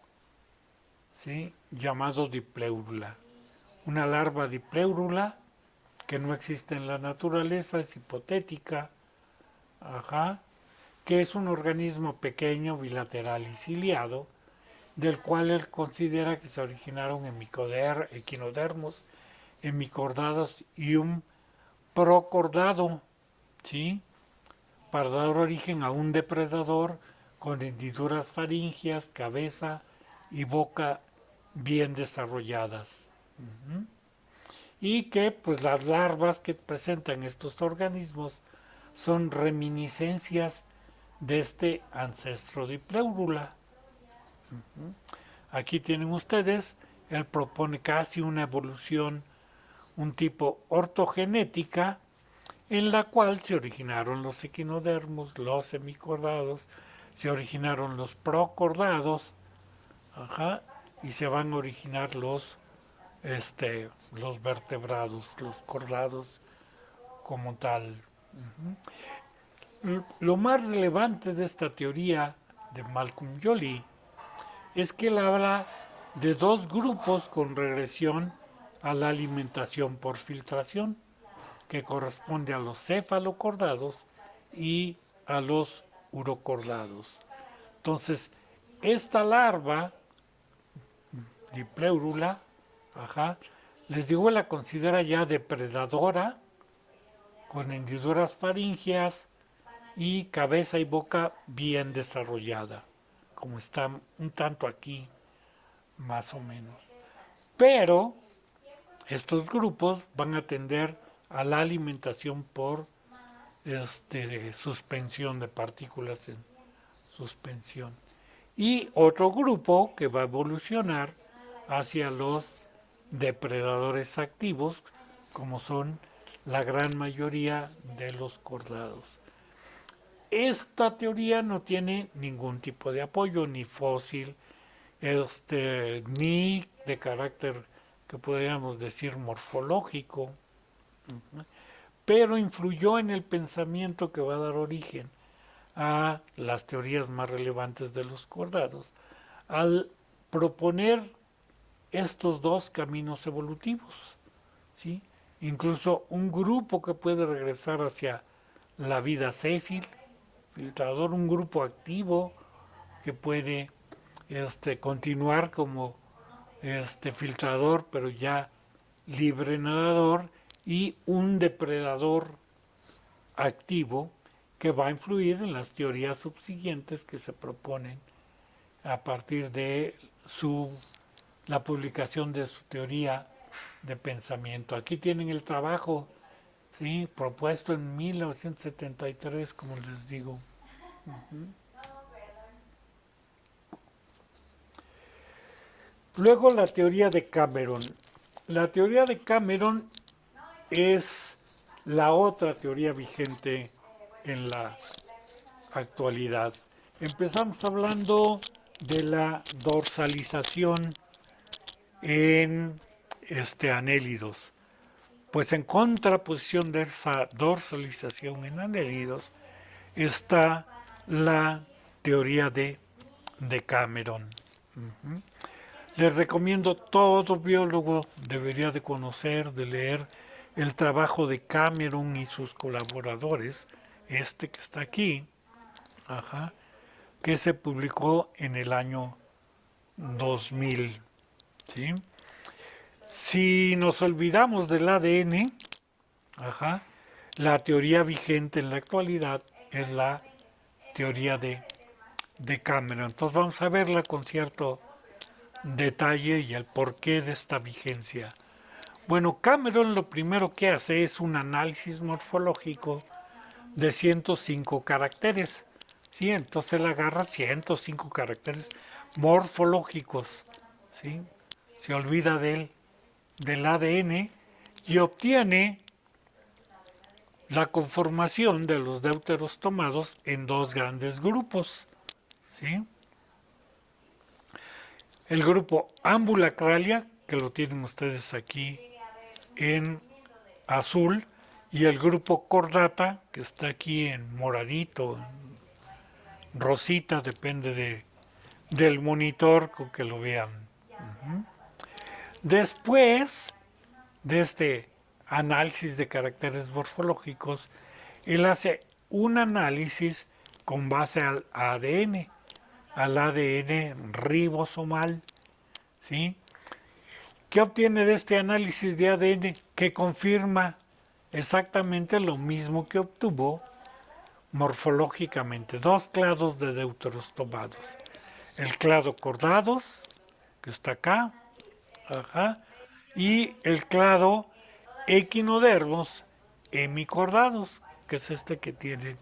¿sí?, llamado dipleurula. Una larva dipleurula que no existe en la naturaleza, es hipotética, que es un organismo pequeño, bilateral y ciliado, del cual él considera que se originaron equinodermos, hemicordados y un procordado, ¿sí?, para dar origen a un depredador con hendiduras faringias, cabeza y boca bien desarrolladas. Y que pues las larvas que presentan estos organismos son reminiscencias de este ancestro dipleurula. Aquí tienen ustedes, él propone casi una evolución, un tipo ortogenética, en la cual se originaron los equinodermos, los hemicordados, se originaron los procordados, y se van a originar los vertebrados, los cordados como tal. Lo más relevante de esta teoría de Malcolm Joly es que él habla de dos grupos con regresión a la alimentación por filtración, que corresponde a los cefalocordados y a los urocordados. Entonces, esta larva dipleurula, les digo, la considera ya depredadora, con hendiduras faringias y cabeza y boca bien desarrollada, como está un tanto aquí, más o menos. Pero estos grupos van a tender a la alimentación por suspensión de partículas en suspensión. Y otro grupo que va a evolucionar hacia los depredadores activos, como son la gran mayoría de los cordados. Esta teoría no tiene ningún tipo de apoyo, ni fósil, ni de carácter que podríamos decir morfológico, pero influyó en el pensamiento que va a dar origen a las teorías más relevantes de los cordados, al proponer estos dos caminos evolutivos, ¿sí? Incluso un grupo que puede regresar hacia la vida sésil, filtrador, un grupo activo que puede continuar como filtrador, pero ya libre nadador, y un depredador activo que va a influir en las teorías subsiguientes que se proponen a partir de la publicación de su teoría de pensamiento. Aquí tienen el trabajo, ¿sí?, propuesto en 1973, como les digo. Luego la teoría de Cameron. La teoría de Cameron es la otra teoría vigente en la actualidad. Empezamos hablando de la dorsalización en anélidos. Pues en contraposición de esa dorsalización en anélidos está la teoría de Cameron. Les recomiendo, todo biólogo debería de conocer, de leer el trabajo de Cameron y sus colaboradores, este que está aquí, ajá, que se publicó en el año 2000. ¿Sí? Si nos olvidamos del ADN, ajá, la teoría vigente en la actualidad es la teoría de Cameron. Entonces vamos a verla con cierto detalle y el porqué de esta vigencia. Bueno, Cameron lo primero que hace es un análisis morfológico de 105 caracteres. ¿Sí? Entonces él agarra 105 caracteres morfológicos. ¿Sí? Se olvida del ADN y obtiene la conformación de los deuteros tomados en dos grandes grupos. ¿Sí? El grupo Ambulacralia, que lo tienen ustedes aquí en azul, y el grupo Cordata, que está aquí en moradito, en rosita, depende del monitor con que lo vean. Después de este análisis de caracteres morfológicos, él hace un análisis con base al ADN ribosomal, ¿sí? ¿Qué obtiene de este análisis de ADN? Que confirma exactamente lo mismo que obtuvo morfológicamente. Dos clados de deuteros tomados. El clado cordados, que está acá, ajá, y el clado equinodermos hemicordados, que es este que tienen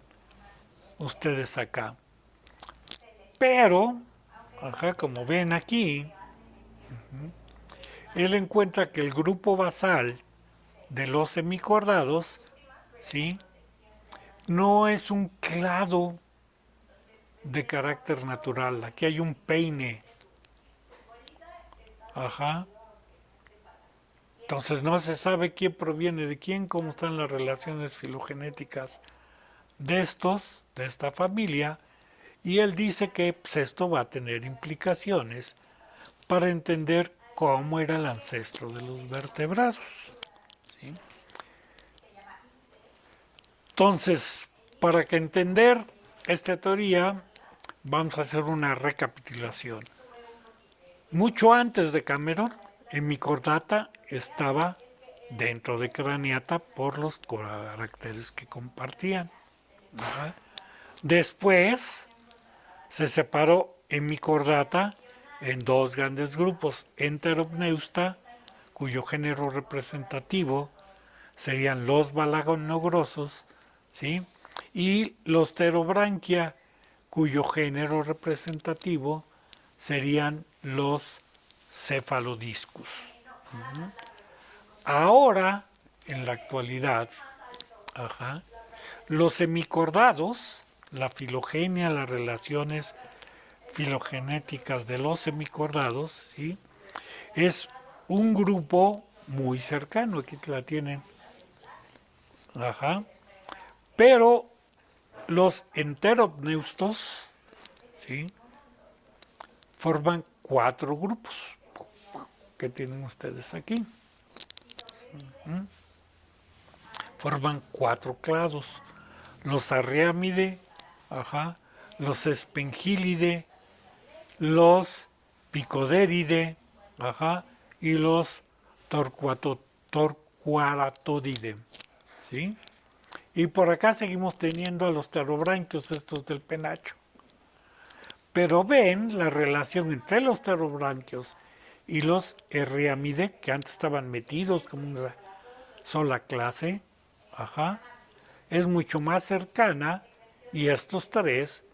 ustedes acá. Pero, ajá, como ven aquí, él encuentra que el grupo basal de los hemicordados, ¿sí?, no es un clado de carácter natural. Aquí hay un peine. Ajá. Entonces no se sabe quién proviene de quién, cómo están las relaciones filogenéticas de esta familia, y él dice que pues, esto va a tener implicaciones para entender cómo era el ancestro de los vertebrados. ¿Sí? Entonces, para que entender esta teoría, vamos a hacer una recapitulación. Mucho antes de Cameron, Hemicordata estaba dentro de Craniata por los caracteres que compartían. ¿Verdad? Después se separó Hemicordata en dos grandes grupos, Enteropneusta, cuyo género representativo serían los balagonogrosos, ¿sí?, y los Pterobranchia, cuyo género representativo serían los cefalodiscus. Ahora, en la actualidad, ajá, los hemicordados, la filogenia, las relaciones filogenéticas de los hemicordados, ¿sí?, es un grupo muy cercano, aquí la tienen, ajá, pero los enteropneustos, ¿sí?, forman cuatro grupos que tienen ustedes aquí. Forman cuatro clados. Los Arriamide, ajá, los Spengilide, los Picodéride, ajá, y los Torquaratodide, ¿sí? Y por acá seguimos teniendo a los pterobranquios, estos del penacho. Pero ven la relación entre los pterobranquios y los Erriamide, que antes estaban metidos como una sola clase, ajá, es mucho más cercana y estos tres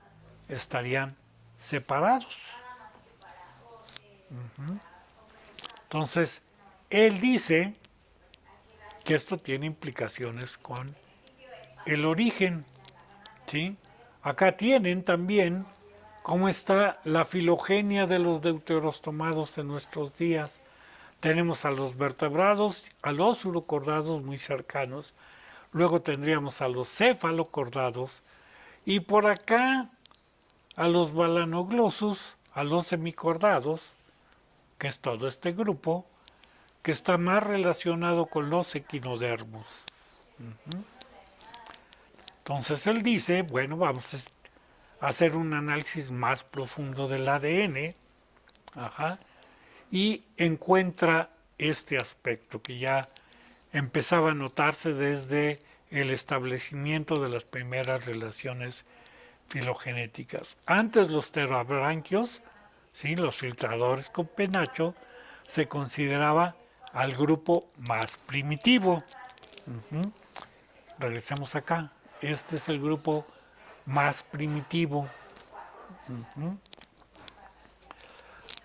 estarían separados. Entonces, él dice que esto tiene implicaciones con el origen, ¿sí? Acá tienen también cómo está la filogenia de los deuteros tomados en nuestros días. Tenemos a los vertebrados, a los urocordados muy cercanos, luego tendríamos a los cefalocordados y por acá a los balanoglosus, a los hemicordados, que es todo este grupo, que está más relacionado con los equinodermos. Entonces él dice, bueno, vamos a hacer un análisis más profundo del ADN, y encuentra este aspecto que ya empezaba a notarse desde el establecimiento de las primeras relaciones filogenéticas. Antes los pterobranquios, ¿sí?, los filtradores con penacho, se consideraba al grupo más primitivo. Regresemos acá. Este es el grupo más primitivo.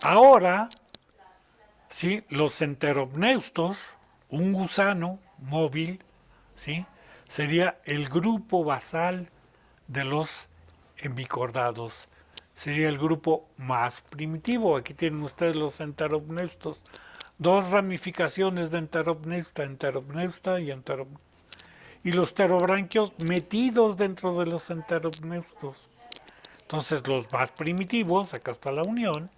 Ahora, ¿sí?, los enteropneustos, un gusano móvil, ¿sí?, sería el grupo basal de los hemicordados. Sería el grupo más primitivo. Aquí tienen ustedes los enteropneustos. Dos ramificaciones de enteropneusta y enteropneusta. Y los pterobranquios metidos dentro de los enteropneustos. Entonces los más primitivos, acá está la unión,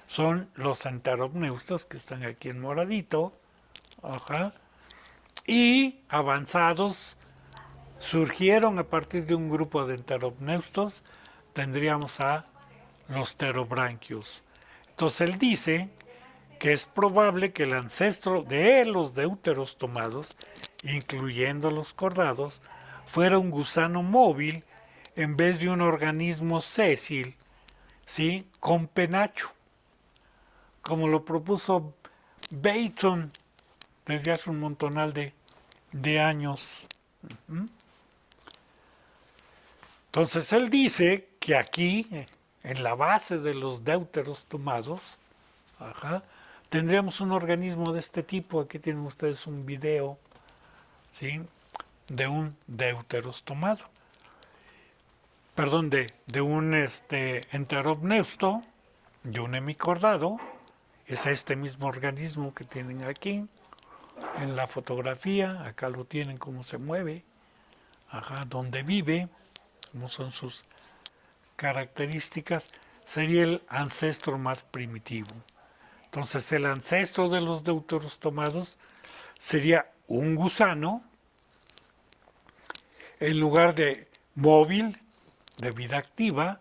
son los enteropneustos que están aquí en moradito. Y avanzados surgieron a partir de un grupo de enteropneustos, tendríamos a los pterobranquios. Entonces él dice que es probable que el ancestro de los deuteros tomados, incluyendo los cordados, fuera un gusano móvil en vez de un organismo sésil, ¿sí?, con penacho, como lo propuso Bateson desde hace un montonal de años. Entonces él dice que aquí, en la base de los deuteros tomados, tendríamos un organismo de este tipo. Aquí tienen ustedes un video, ¿sí?, de un deuteros tomado. Perdón, de un enteropneusto, de un hemicordado. Es este mismo organismo que tienen aquí en la fotografía. Acá lo tienen cómo se mueve, dónde vive, cómo son sus características. Sería el ancestro más primitivo. Entonces el ancestro de los deuteros tomados sería un gusano en lugar de móvil, de vida activa,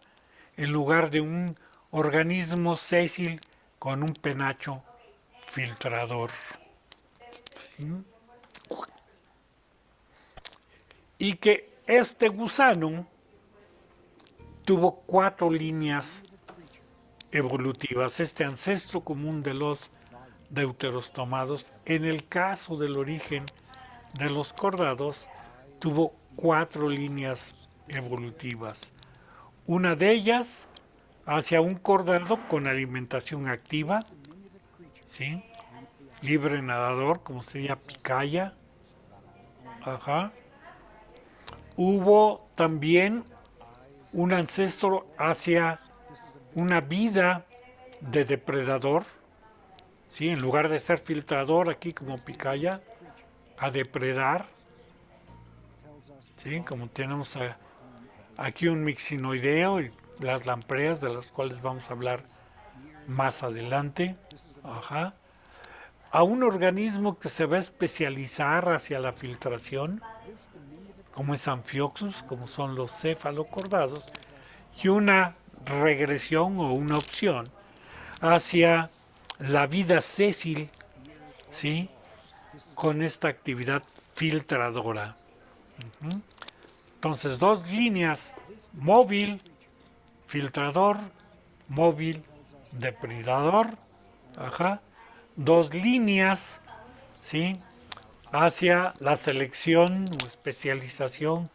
en lugar de un organismo sésil con un penacho filtrador. ¿Sí? Y que este gusano tuvo 4 líneas evolutivas, este ancestro común de los deuteros tomados. En el caso del origen de los cordados, tuvo 4 líneas evolutivas. Una de ellas hacia un cordado con alimentación activa, ¿sí?, libre nadador, como sería picaya. Hubo también un ancestro hacia una vida de depredador, ¿sí?, en lugar de ser filtrador aquí como picaya, a depredar, ¿sí?, como tenemos aquí un mixinoideo y las lampreas, de las cuales vamos a hablar más adelante. A un organismo que se va a especializar hacia la filtración, como es Amphioxus, como son los cefalocordados, y una regresión o una opción hacia la vida sésil, ¿sí?, con esta actividad filtradora. Entonces, 2 líneas: móvil, filtrador, móvil, depredador. 2 líneas, ¿sí?, hacia la selección o especialización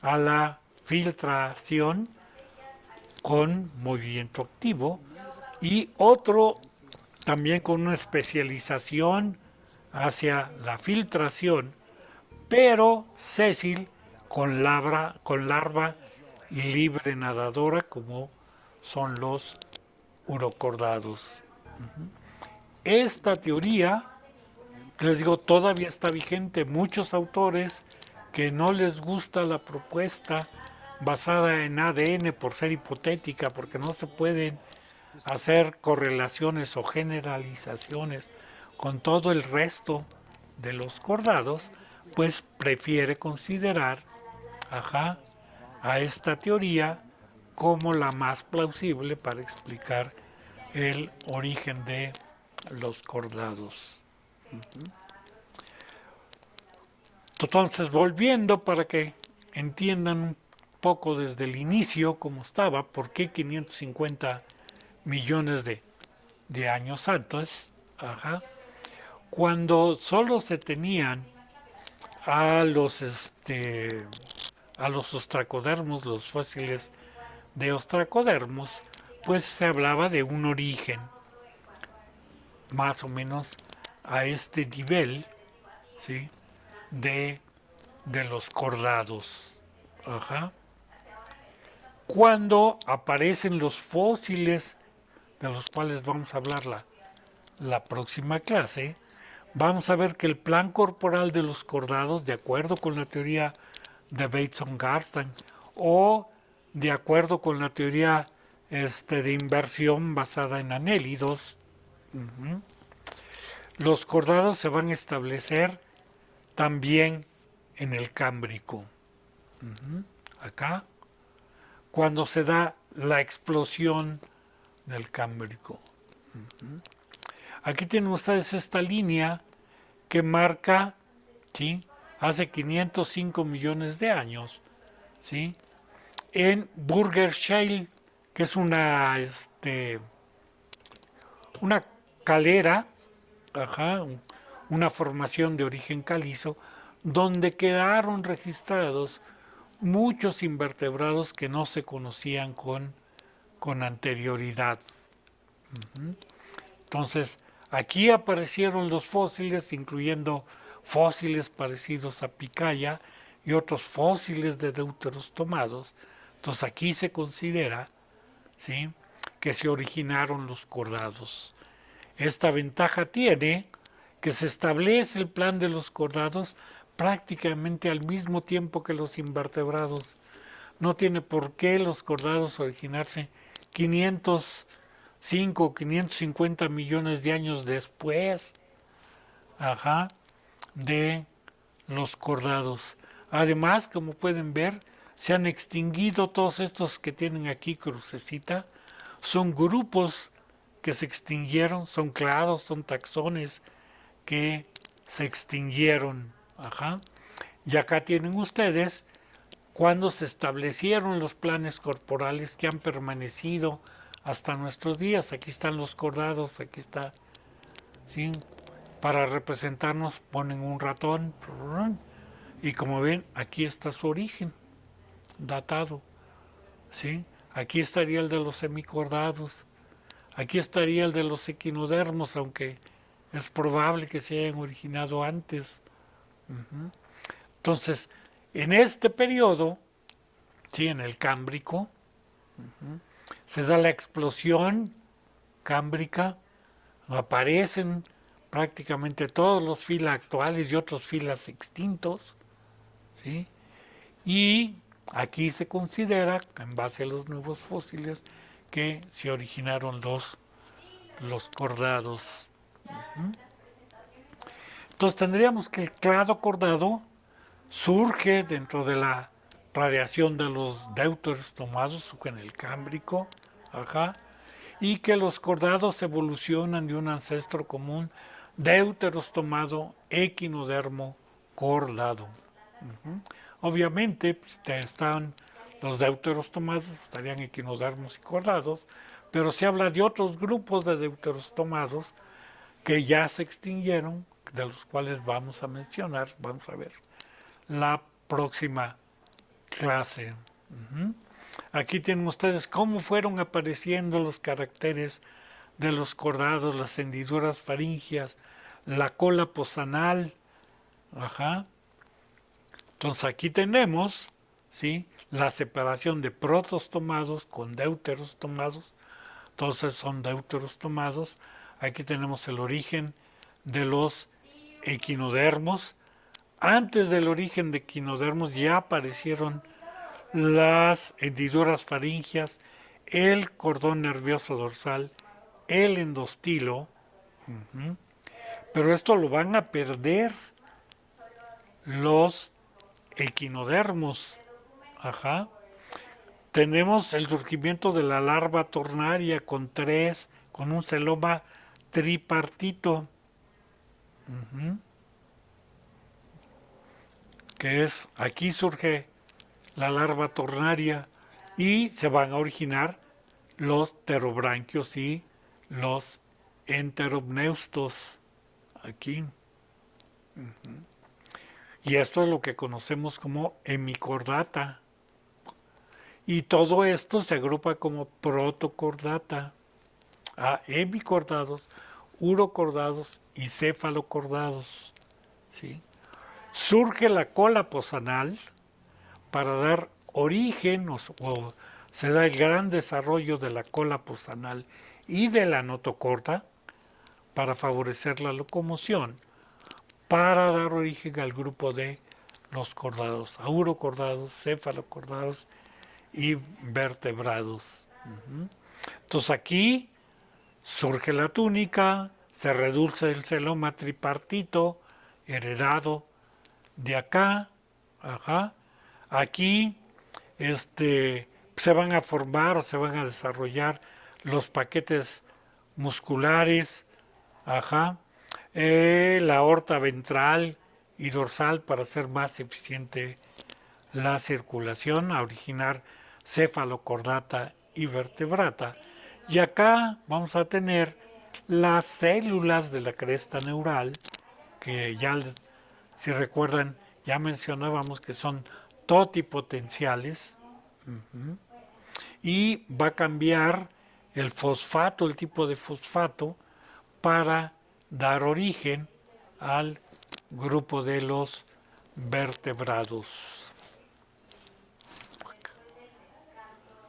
a la filtración con movimiento activo, y otro también con una especialización hacia la filtración, pero sésil, con larva libre nadadora, como son los urocordados. Esta teoría, les digo, todavía está vigente. Muchos autores que no les gusta la propuesta basada en ADN por ser hipotética, porque no se pueden hacer correlaciones o generalizaciones con todo el resto de los cordados, pues prefiere considerar, ajá, a esta teoría como la más plausible para explicar el origen de los cordados. Entonces, volviendo para que entiendan un poco desde el inicio cómo estaba, por qué 550 millones de años antes, ajá, cuando solo se tenían a los ostracodermos, los fósiles de ostracodermos, pues se hablaba de un origen más o menos a este nivel, ¿sí? de, de los cordados. Ajá. Cuando aparecen los fósiles, de los cuales vamos a hablar la próxima clase, vamos a ver que el plan corporal de los cordados, de acuerdo con la teoría de Bateson-Garsten o de acuerdo con la teoría de inversión basada en anélidos, los cordados se van a establecer también en el Cámbrico. Acá, cuando se da la explosión del Cámbrico. Aquí tienen ustedes esta línea que marca, ¿sí?, hace 505 millones de años, ¿sí?, en Burger Shale, que es una calera, ajá, una formación de origen calizo, donde quedaron registrados muchos invertebrados que no se conocían con anterioridad. Entonces, aquí aparecieron los fósiles, incluyendo fósiles parecidos a picaya y otros fósiles de deuteros tomados. Entonces, aquí se considera, ¿sí?, que se originaron los cordados. Esta ventaja tiene que se establece el plan de los cordados prácticamente al mismo tiempo que los invertebrados. No tiene por qué los cordados originarse 505 o 550 millones de años después, ajá, de los cordados. Además, como pueden ver, se han extinguido todos estos que tienen aquí crucecita. Son grupos que se extinguieron, son clados, son taxones que se extinguieron. Ajá. Y acá tienen ustedes cuando se establecieron los planes corporales que han permanecido hasta nuestros días. Aquí están los cordados, aquí está, ¿sí? Para representarnos ponen un ratón y como ven aquí está su origen datado, ¿sí? Aquí estaría el de los semicordados, aquí estaría el de los equinodermos, aunque es probable que se hayan originado antes. Entonces, en este periodo, ¿sí?, en el Cámbrico, se da la explosión cámbrica, aparecen prácticamente todos los filas actuales y otros filas extintos, ¿sí? Y aquí se considera, en base a los nuevos fósiles, que se originaron los cordados. Entonces tendríamos que el clado cordado surge dentro de la radiación de los deuteros tomados en el Cámbrico, ajá, y que los cordados evolucionan de un ancestro común, deuteros tomado, equinodermo, cordado. Obviamente, pues, están los deuteros tomados, estarían equinodermos y cordados, pero se habla de otros grupos de deuteros tomados que ya se extinguieron, de los cuales vamos a mencionar, vamos a ver la próxima clase. Aquí tienen ustedes cómo fueron apareciendo los caracteres de los cordados, las hendiduras faringias, la cola posanal. Ajá. Entonces aquí tenemos, ¿sí?, la separación de protos tomados con deuteros tomados. Entonces son deuteros tomados. Aquí tenemos el origen de los equinodermos. Antes del origen de equinodermos ya aparecieron las hendiduras faringias el cordón nervioso dorsal, el endostilo, ujú, pero esto lo van a perder los equinodermos. Ajá. Tenemos el surgimiento de la larva tornaria con un celoma tripartito, ujú, que es, aquí surge la larva tornaria y se van a originar los pterobranquios y los enterobneustos aquí. Y esto es lo que conocemos como hemicordata. Y todo esto se agrupa como protocordata a hemicordados, urocordados y cefalocordados. ¿Sí? Surge la cola posanal para dar origen, o se da el gran desarrollo de la cola posanal y de la notocorda para favorecer la locomoción, para dar origen al grupo de los cordados, aurocordados, cefalocordados y vertebrados. Entonces aquí surge la túnica, se reduce el celoma tripartito, heredado de acá, ajá. Aquí se van a formar o se van a desarrollar los paquetes musculares, ajá, la aorta ventral y dorsal para hacer más eficiente la circulación, a originar cefalocordata y vertebrata. Y acá vamos a tener las células de la cresta neural, que ya, si recuerdan, ya mencionábamos que son totipotenciales, y va a cambiar el fosfato, el tipo de fosfato, para dar origen al grupo de los vertebrados.